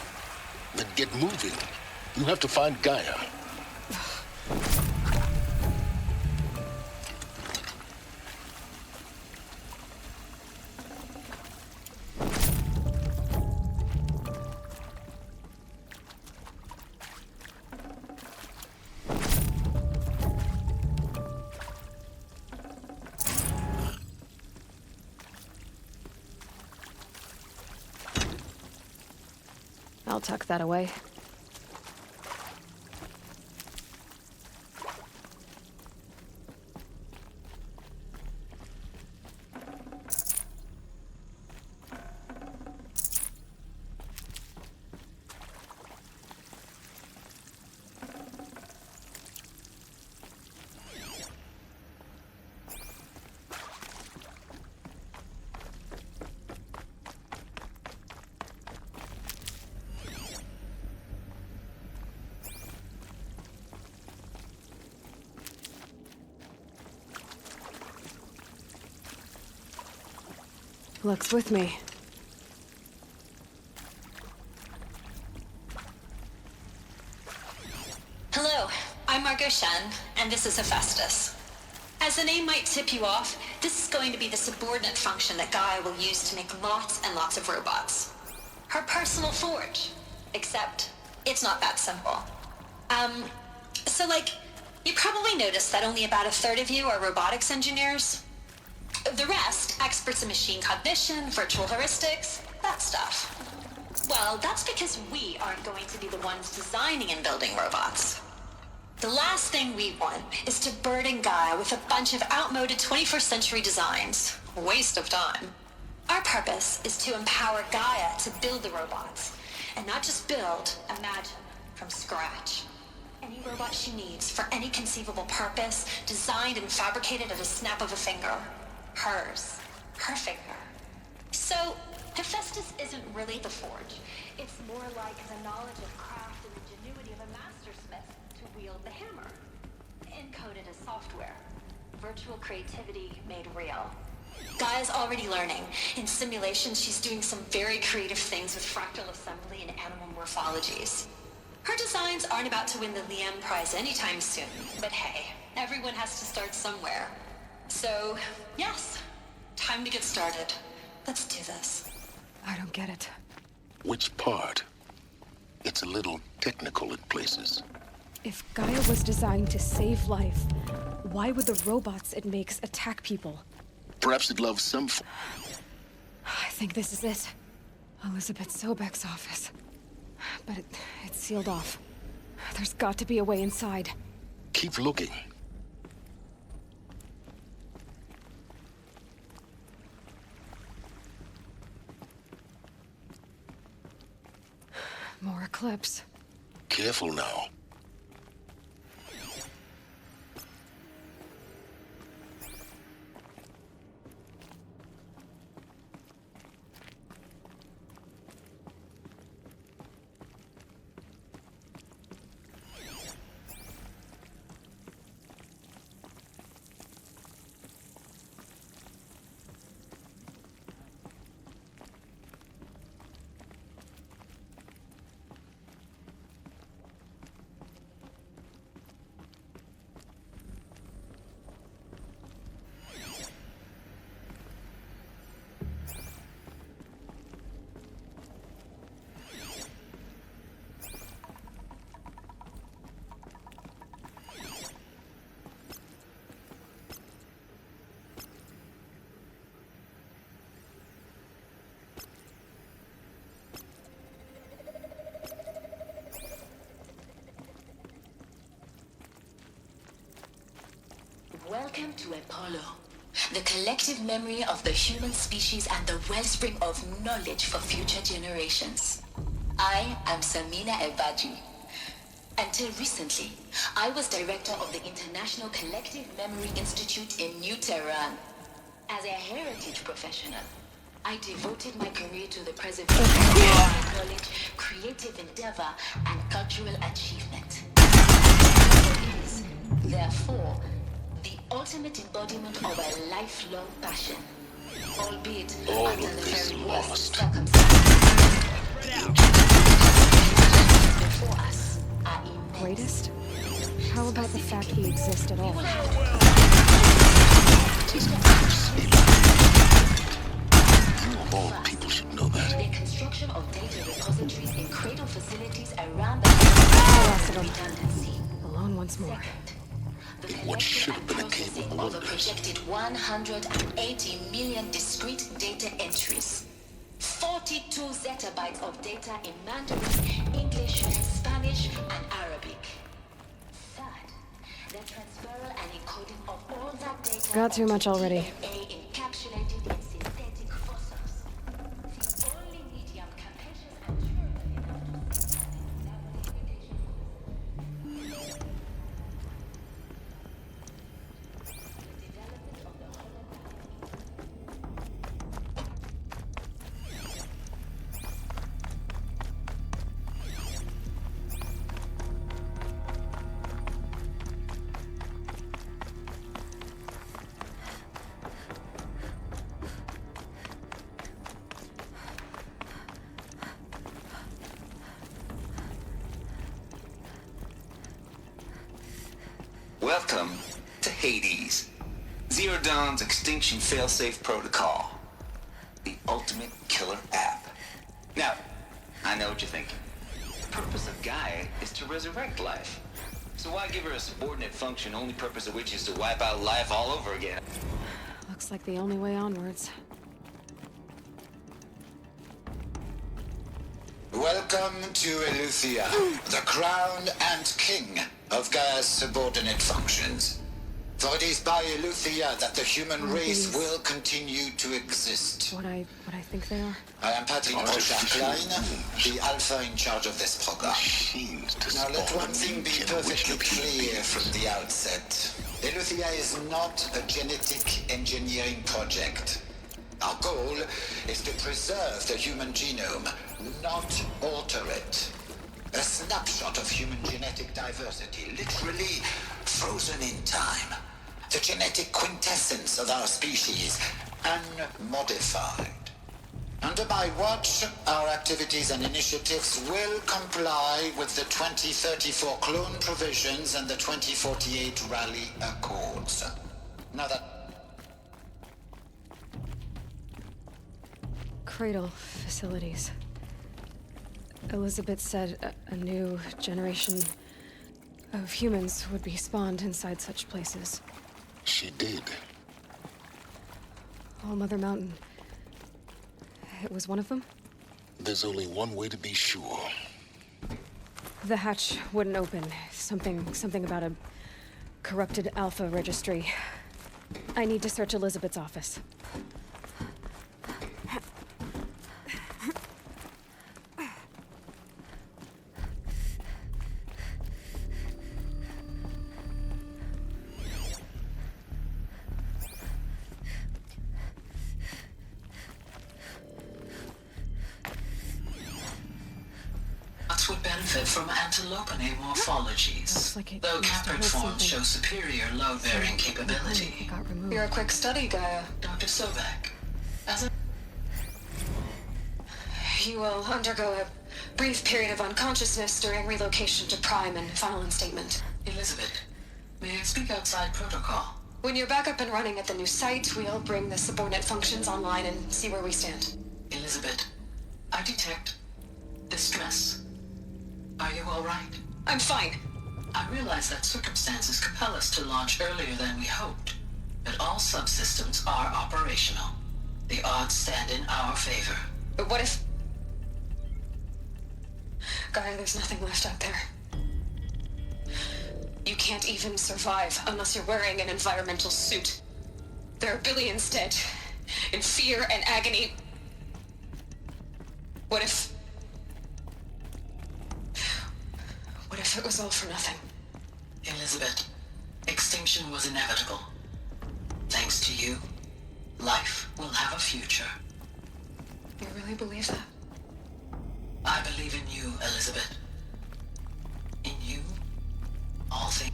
Then get moving. You have to find Gaia. I'll tuck that away. Luck's with me. Hello, I'm Margot Shen, and this is Hephaestus. As the name might tip you off, this is going to be the subordinate function that Gaia will use to make lots and lots of robots. Her personal forge. Except, it's not that simple. So you probably noticed that only about a third of you are robotics engineers. The rest, experts in machine cognition, virtual heuristics, that stuff. Well, that's because we aren't going to be the ones designing and building robots. The last thing we want is to burden Gaia with a bunch of outmoded 21st century designs. Waste of time. Our purpose is to empower Gaia to build the robots. And not just build, imagine, from scratch. Any robot she needs for any conceivable purpose, designed and fabricated at a snap of a finger. Hers. Her finger. So, Hephaestus isn't really the forge. It's more like the knowledge of craft and ingenuity of a mastersmith to wield the hammer. Encoded as software. Virtual creativity made real. Gaia's already learning. In simulation, she's doing some very creative things with fractal assembly and animal morphologies. Her designs aren't about to win the Liam Prize anytime soon, but hey, everyone has to start somewhere. So, yes, time to get started. Let's do this. I don't get it. Which part? It's a little technical in places. If Gaia was designed to save life, why would the robots it makes attack people? Perhaps it loves some... I think this is it. Elizabeth Sobek's office. But it's sealed off. There's got to be a way inside. Keep looking. More eclipse. Careful now. Welcome to Apollo, the collective memory of the human species and the wellspring of knowledge for future generations. I am Samina Ebaji. Until recently, I was director of the International Collective Memory Institute in New Tehran. As a heritage professional, I devoted my career to the preservation of knowledge, creative endeavor, and cultural achievement. It is, therefore, the ultimate embodiment of a lifelong passion, albeit under the very worst circumstances. Before us are immense. Greatest? How about the fact we exist at all? All people should know that. The construction of data repositories in cradle facilities around the world. Redundancy. Alone once more. In what should have been a game of Of a wonders. projected 180 million discrete data entries. 42 zettabytes of data in Mandarin, English, Spanish, and Arabic. Third, the transferal and encoding of all that data. Got too much already. DNA encapsulated in synthetic fossils. The only medium capacious and durable enough to stand that limitation. Welcome to Hades, Zero Dawn's extinction failsafe protocol, the ultimate killer app. Now, I know what you're thinking. The purpose of Gaia is to resurrect life. So why give her a subordinate function, only purpose of which is to wipe out life all over again? Looks like the only way onwards. Welcome to Eleuthia, the crown and king of Gaia's subordinate functions. For it is by Eleuthia that the human race will continue to exist. What I think they are? I am Patrick Rochard-Klein, the alpha in charge of this program. Now let one thing be perfectly clear from the outset. Eleuthia is not a genetic engineering project. Our goal is to preserve the human genome, not alter it. A snapshot of human genetic diversity, literally frozen in time. The genetic quintessence of our species, unmodified. Under my watch, our activities and initiatives will comply with the 2034 clone provisions and the 2048 Rally Accords. Now that... Cradle facilities. Elizabeth said a new generation of humans would be spawned inside such places. She did. All Mother Mountain. It was one of them? There's only one way to be sure. The hatch wouldn't open. Something about a corrupted Alpha registry. I need to search Elizabeth's office. Would benefit from antilopinae morphologies, though caprid forms show superior load-bearing capability. You're a quick study, Gaia. Dr. Sobek, as a... You will undergo a brief period of unconsciousness during relocation to Prime and final instatement. Elizabeth, may I speak outside protocol? When you're back up and running at the new site, we'll bring the subordinate functions online and see where we stand. Elizabeth, I detect distress. Are you all right? I'm fine. I realize that circumstances compel us to launch earlier than we hoped, but all subsystems are operational. The odds stand in our favor. But what if... Gaia, there's nothing left out there. You can't even survive unless you're wearing an environmental suit. There are billions dead, in fear and agony. What if it was all for nothing? Elizabeth, extinction was inevitable. Thanks to you, life will have a future. You really believe that? I believe in you, Elizabeth. In you, all things.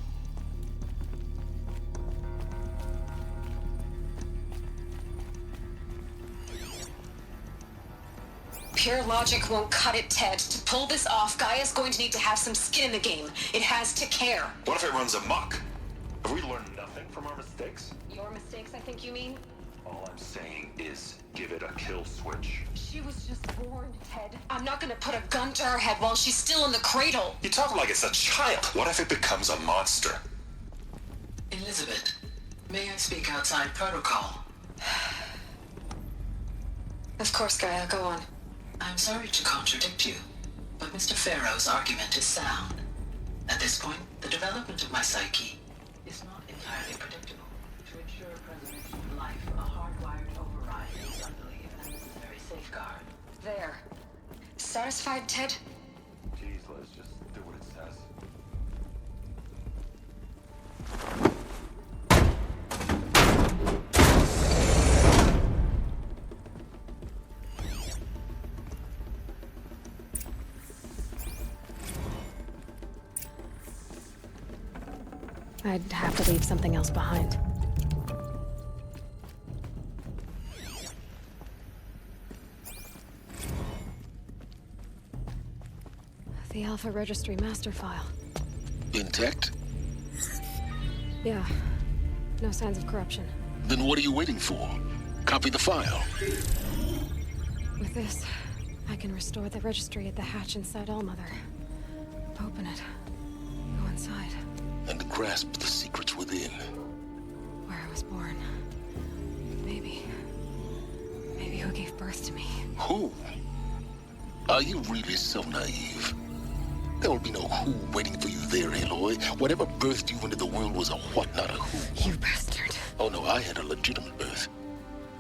Pure logic won't cut it, Ted. To pull this off, Gaia's going to need to have some skin in the game. It has to care. What if it runs amok? Have we learned nothing from our mistakes? Your mistakes, I think you mean? All I'm saying is, give it a kill switch. She was just born, Ted. I'm not gonna put a gun to her head while she's still in the cradle. You talk like it's a child. What if it becomes a monster? Elizabeth, may I speak outside protocol? Of course, Gaia, go on. I'm sorry to contradict you, but Mr. Farrow's argument is sound. At this point, the development of my psyche is not entirely predictable. To ensure preservation of life, a hardwired override is, I believe, a necessary safeguard. There. Satisfied, Ted? Jeez, let's just do what it says. I'd have to leave something else behind. The Alpha Registry master file. Intact? Yeah. No signs of corruption. Then what are you waiting for? Copy the file. With this, I can restore the registry at the hatch inside Allmother. Open it. Go inside. And grasp the secrets within. Where I was born. Maybe who gave birth to me. Who? Are you really so naive? There will be no who waiting for you there, Aloy. Whatever birthed you into the world was a what, not a who. You bastard. Oh no, I had a legitimate birth.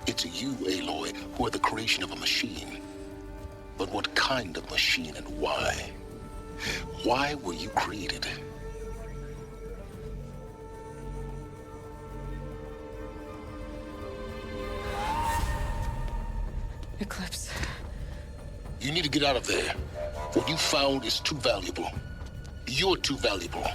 It's you, Aloy, who are the creation of a machine. But what kind of machine and why? Why were you created? Eclipse. You need to get out of there. What you found is too valuable. You're too valuable.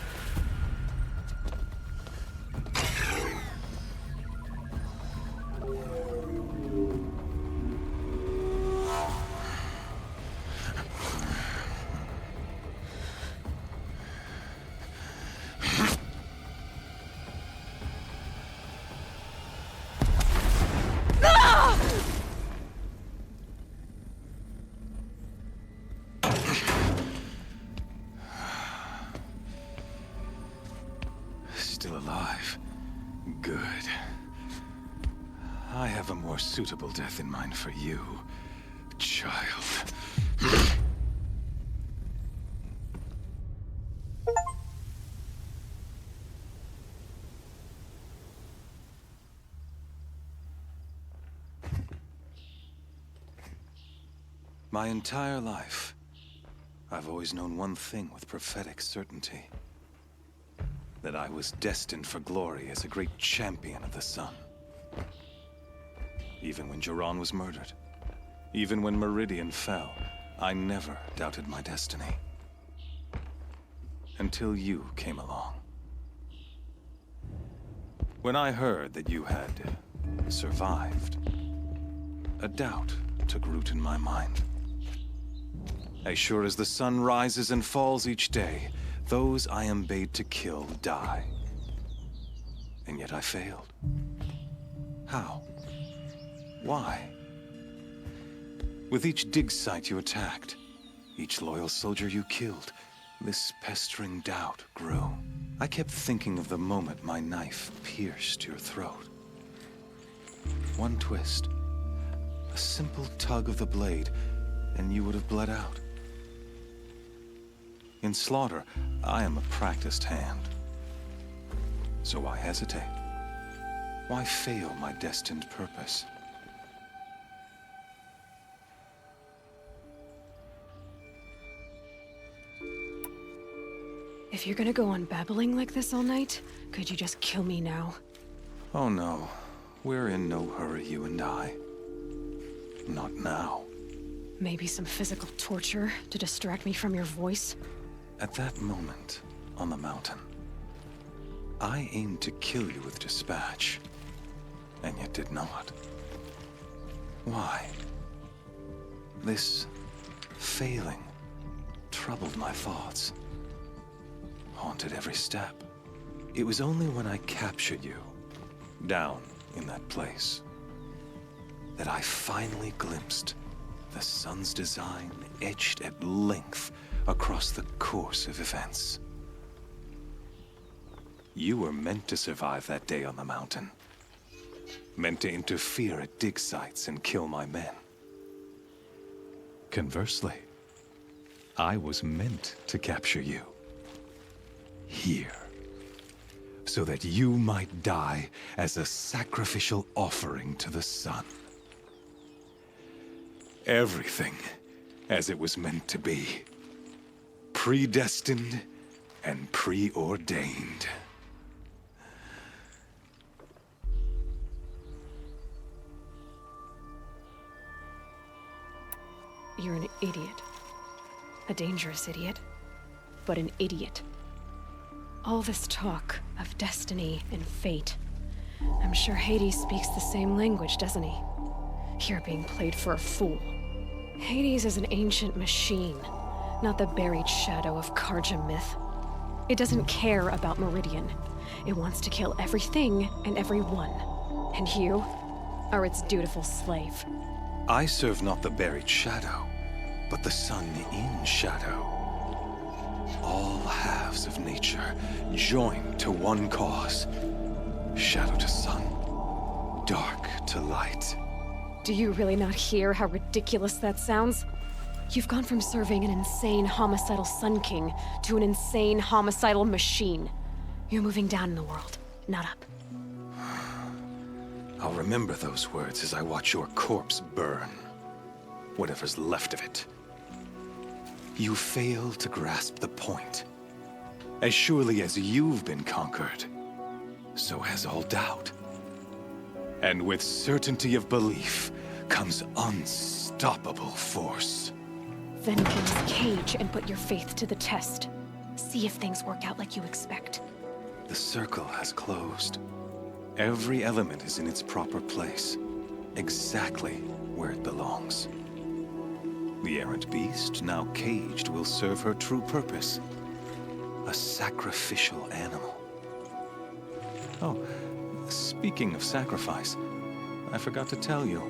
Still alive. Good. I have a more suitable death in mind for you, child. My entire life, I've always known one thing with prophetic certainty. That I was destined for glory as a great champion of the sun. Even when Jiran was murdered, even when Meridian fell, I never doubted my destiny. Until you came along. When I heard that you had survived, a doubt took root in my mind. As sure as the sun rises and falls each day, those I am bade to kill die. And yet I failed. How? Why? With each dig site you attacked, each loyal soldier you killed, this pestering doubt grew. I kept thinking of the moment my knife pierced your throat. One twist, a simple tug of the blade, and you would have bled out. In slaughter, I am a practiced hand. So why hesitate? Why fail my destined purpose? If you're gonna go on babbling like this all night, could you just kill me now? Oh no, we're in no hurry, you and I. Not now. Maybe some physical torture to distract me from your voice? At that moment, on the mountain, I aimed to kill you with dispatch, and yet did not. Why? This failing troubled my thoughts, haunted every step. It was only when I captured you, down in that place, that I finally glimpsed the sun's design etched at length across the course of events. You were meant to survive that day on the mountain. Meant to interfere at dig sites and kill my men. Conversely, I was meant to capture you. Here. So that you might die as a sacrificial offering to the sun. Everything as it was meant to be. Predestined and preordained. You're an idiot. A dangerous idiot, but an idiot. All this talk of destiny and fate. I'm sure Hades speaks the same language, doesn't he? You're being played for a fool. Hades is an ancient machine, not the buried shadow of Karja myth. It doesn't care about Meridian. It wants to kill everything and everyone. And you are its dutiful slave. I serve not the buried shadow, but the sun in shadow. All halves of nature joined to one cause. Shadow to sun, dark to light. Do you really not hear how ridiculous that sounds? You've gone from serving an insane homicidal Sun King to an insane homicidal machine. You're moving down in the world, not up. I'll remember those words as I watch your corpse burn. Whatever's left of it. You fail to grasp the point. As surely as you've been conquered, so has all doubt. And with certainty of belief comes unstoppable force. Then close cage and put your faith to the test. See if things work out like you expect. The circle has closed. Every element is in its proper place, exactly where it belongs. The errant beast, now caged, will serve her true purpose. A sacrificial animal. Oh, speaking of sacrifice, I forgot to tell you.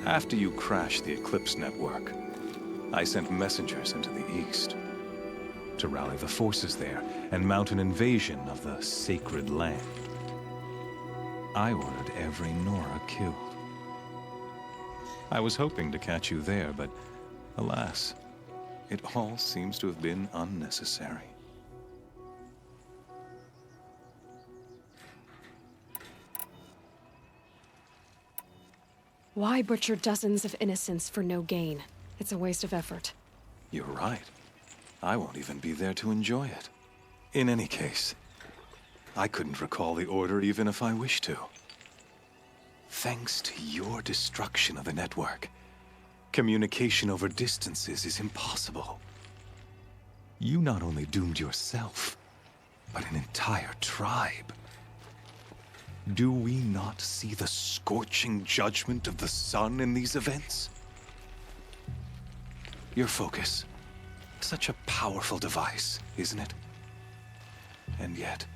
After you crashed the Eclipse network, I sent messengers into the east to rally the forces there and mount an invasion of the sacred land. I ordered every Nora killed. I was hoping to catch you there, but alas, it all seems to have been unnecessary. Why butcher dozens of innocents for no gain? It's a waste of effort. You're right. I won't even be there to enjoy it. In any case, I couldn't recall the order even if I wished to. Thanks to your destruction of the network, communication over distances is impossible. You not only doomed yourself, but an entire tribe. Do we not see the scorching judgment of the sun in these events? Your focus, such a powerful device, isn't it? And yet,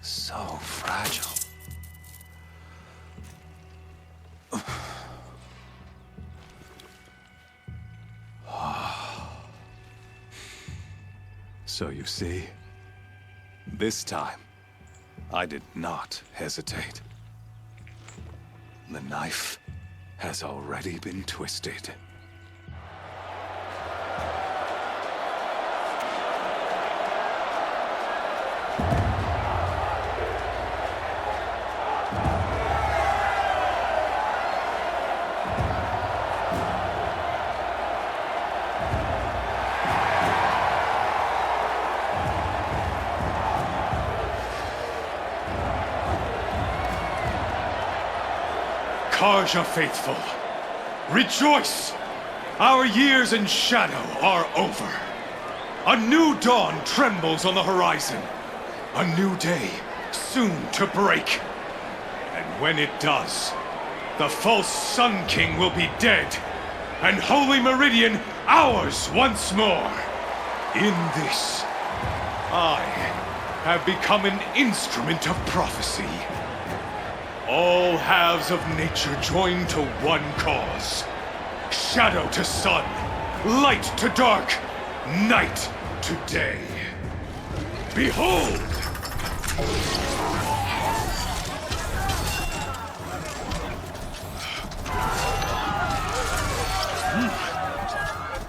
so fragile. So you see, this time, I did not hesitate. The knife has already been twisted. Karja faithful, rejoice! Our years in shadow are over. A new dawn trembles on the horizon. A new day soon to break. And when it does, the false Sun King will be dead, and Holy Meridian ours once more. In this, I have become an instrument of prophecy. All halves of nature join to one cause. Shadow to sun, light to dark, night to day. Behold!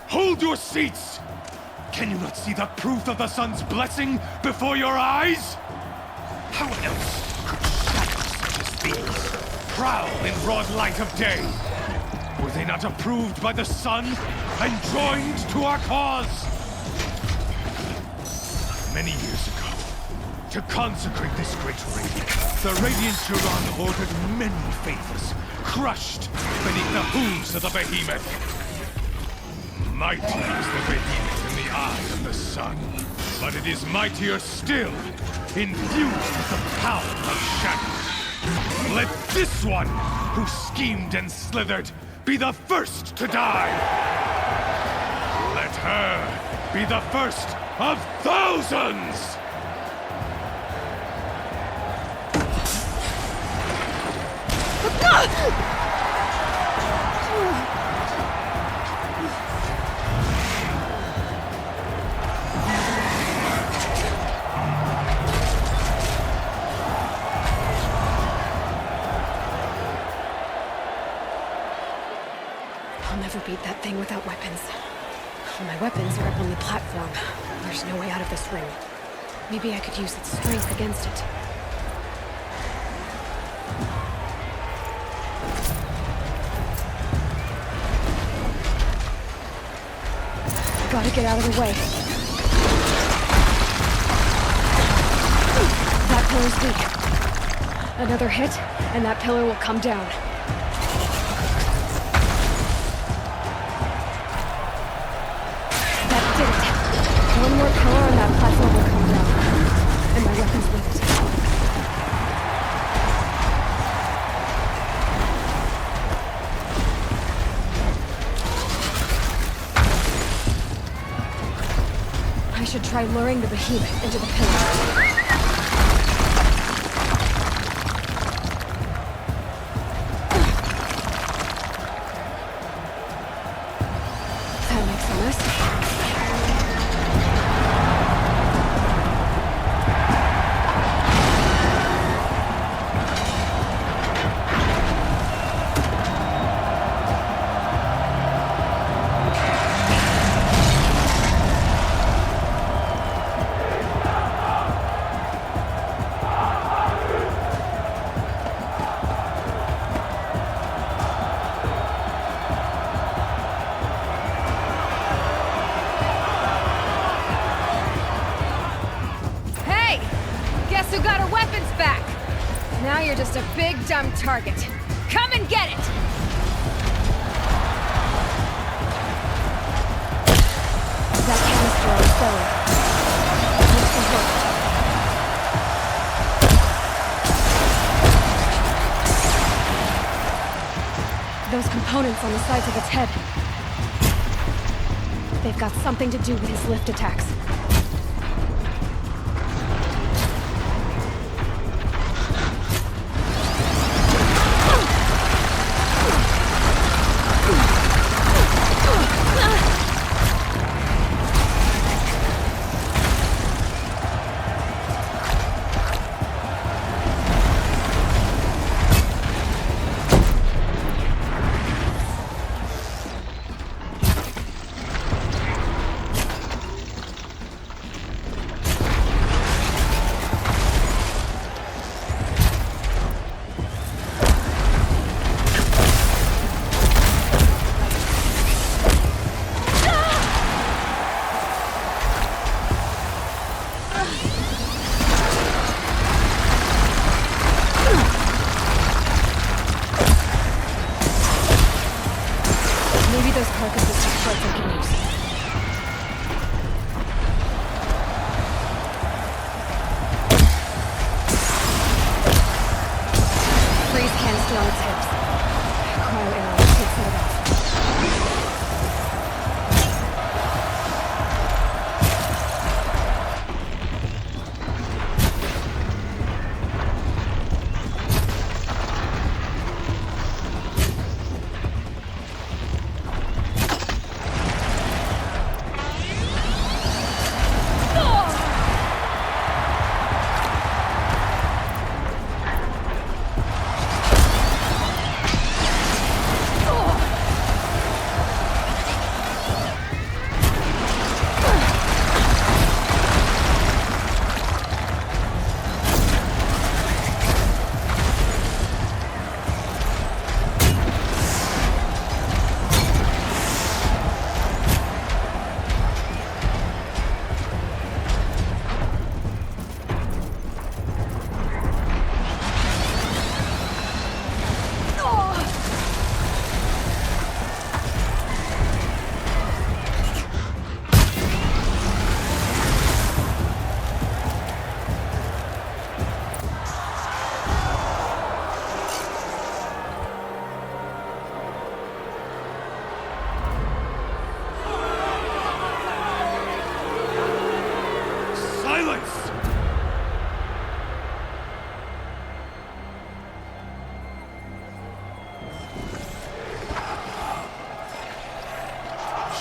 Hold your seats! Can you not see the proof of the sun's blessing before your eyes? How else could shadows such as these prowl in broad light of day? Were they not approved by the sun and joined to our cause? Many years ago, to consecrate this great radiant, the Radiant Turan ordered many favors, crushed beneath the hooves of the behemoth. Mighty is the behemoth in the eye of the sun, but it is mightier still, infused with the power of shadow. Let this one, who schemed and slithered, be the first to die! Let her be the first of thousands! I'll never beat that thing without weapons. My weapons are up on the platform. There's no way out of this ring. Maybe I could use its strength against it. Gotta get out of the way. That pillar's weak. Another hit, and that pillar will come down. That did it. One more pillar and that platform will come down. And my weapon's with it. I should try luring the behemoth into the pillar. That makes a mess. Guess who got her weapons back? Now you're just a big, dumb target. Come and get it! That canister on the cellar. What's the hook? Those components on the sides of its head. They've got something to do with his lift attacks. carcasses to parts I can use. Freeze canister on its hips. Cryo arrow should set it off.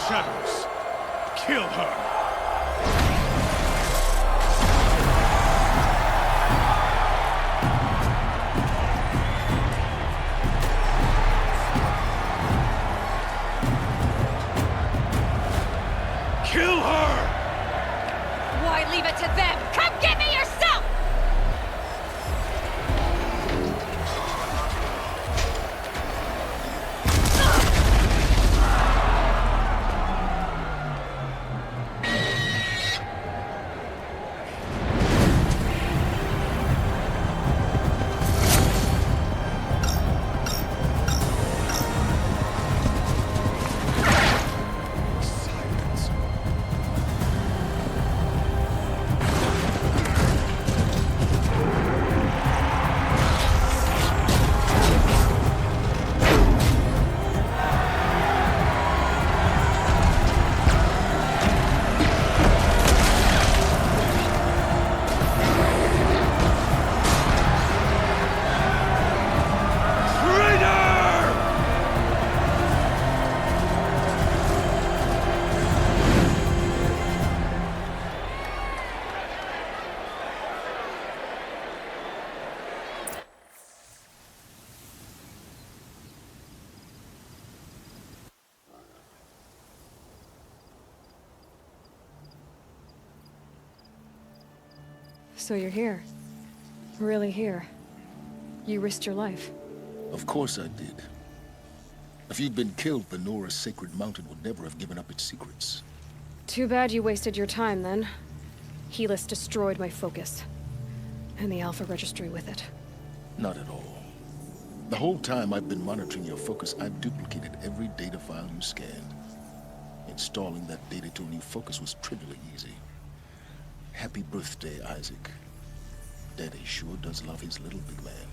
Shadows, kill her! Kill her! Why leave it to them? Come get me yourself! So you're here. Really here. You risked your life. Of course I did. If you'd been killed, the Nora's Sacred Mountain would never have given up its secrets. Too bad you wasted your time, then. Helis destroyed my focus. And the Alpha Registry with it. Not at all. The whole time I've been monitoring your focus, I've duplicated every data file you scanned. Installing that data to a new focus was trivially easy. Happy birthday, Isaac. Daddy sure does love his little big man.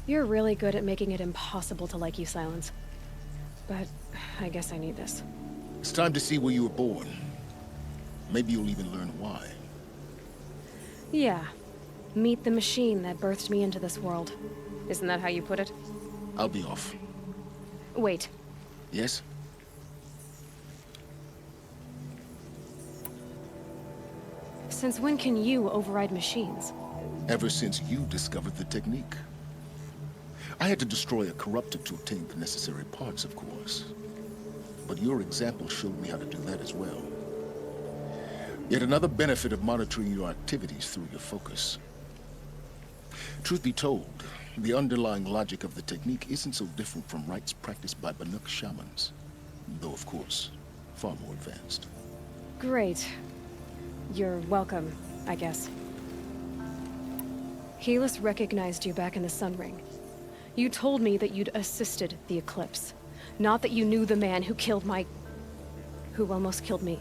You're really good at making it impossible to like you, Sylens. But I guess I need this. It's time to see where you were born. Maybe you'll even learn why. Yeah. Meet the machine that birthed me into this world. Isn't that how you put it? I'll be off. Wait. Yes? Since when can you override machines? Ever since you discovered the technique. I had to destroy a corruptor to obtain the necessary parts, of course. But your example showed me how to do that as well. Yet another benefit of monitoring your activities through your focus. Truth be told, the underlying logic of the technique isn't so different from rites practiced by Banuk shamans. Though, of course, far more advanced. Great. You're welcome, I guess. Helis recognized you back in the Sun Ring. You told me that you'd assisted the Eclipse, Not that you knew the man who killed my... who almost killed me.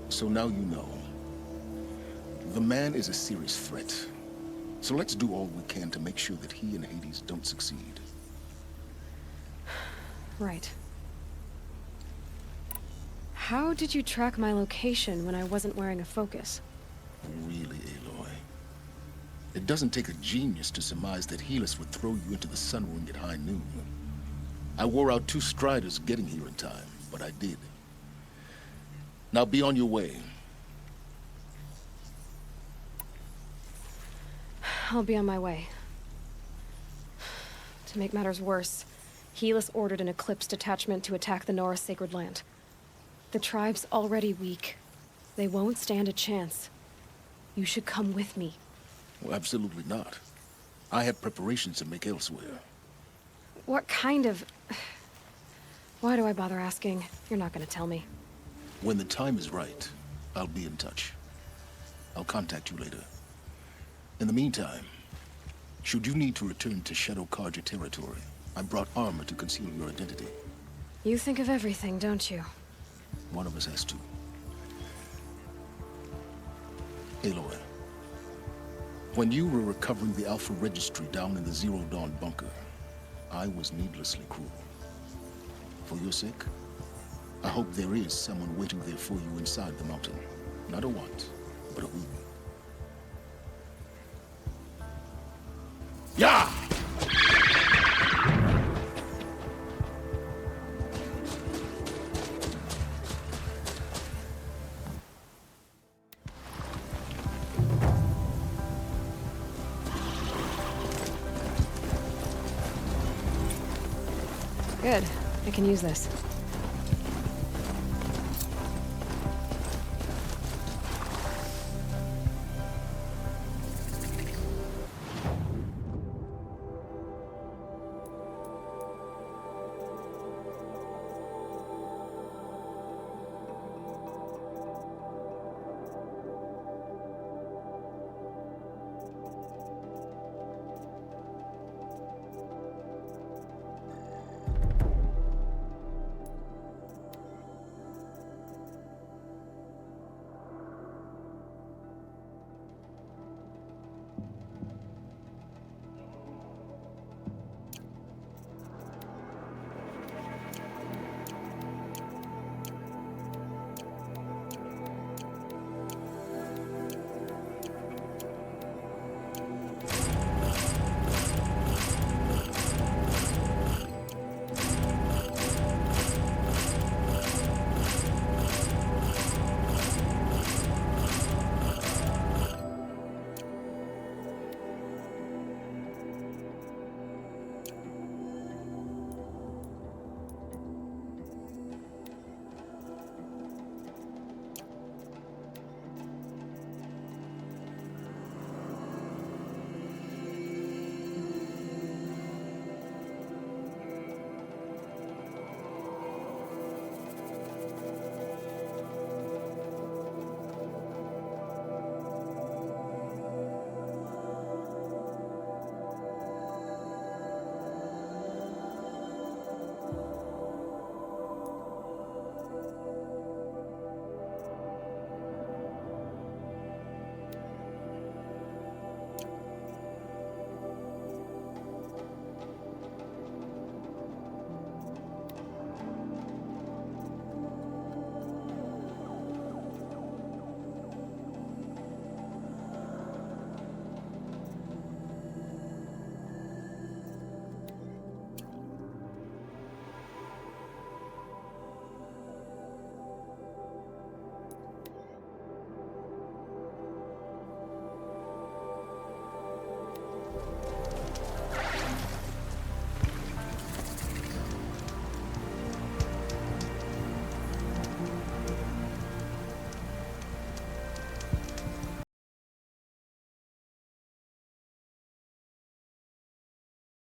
So now you know. The man is a serious threat. So let's do all we can to make sure that he and Hades don't succeed. Right. How did you track my location when I wasn't wearing a focus? Really, Aloy? It doesn't take a genius to surmise that Helis would throw you into the sun ring at high noon. I wore out 2 striders getting here in time, but I did. Now be on your way. I'll be on my way. To make matters worse, Helis ordered an Eclipse detachment to attack the Nora Sacred Land. The tribe's already weak. They won't stand a chance. You should come with me. Well, absolutely not. I have preparations to make elsewhere. What kind of... Why do I bother asking? You're not gonna tell me. When the time is right, I'll be in touch. I'll contact you later. In the meantime, should you need to return to Shadow Karja territory, I brought armor to conceal your identity. You think of everything, don't you? One of us has to. Aloy, when you were recovering the Alpha Registry down in the Zero Dawn bunker, I was needlessly cruel. For your sake, I hope there is someone waiting there for you inside the mountain. Not a want, but a who. Yeah! Good. I can use this.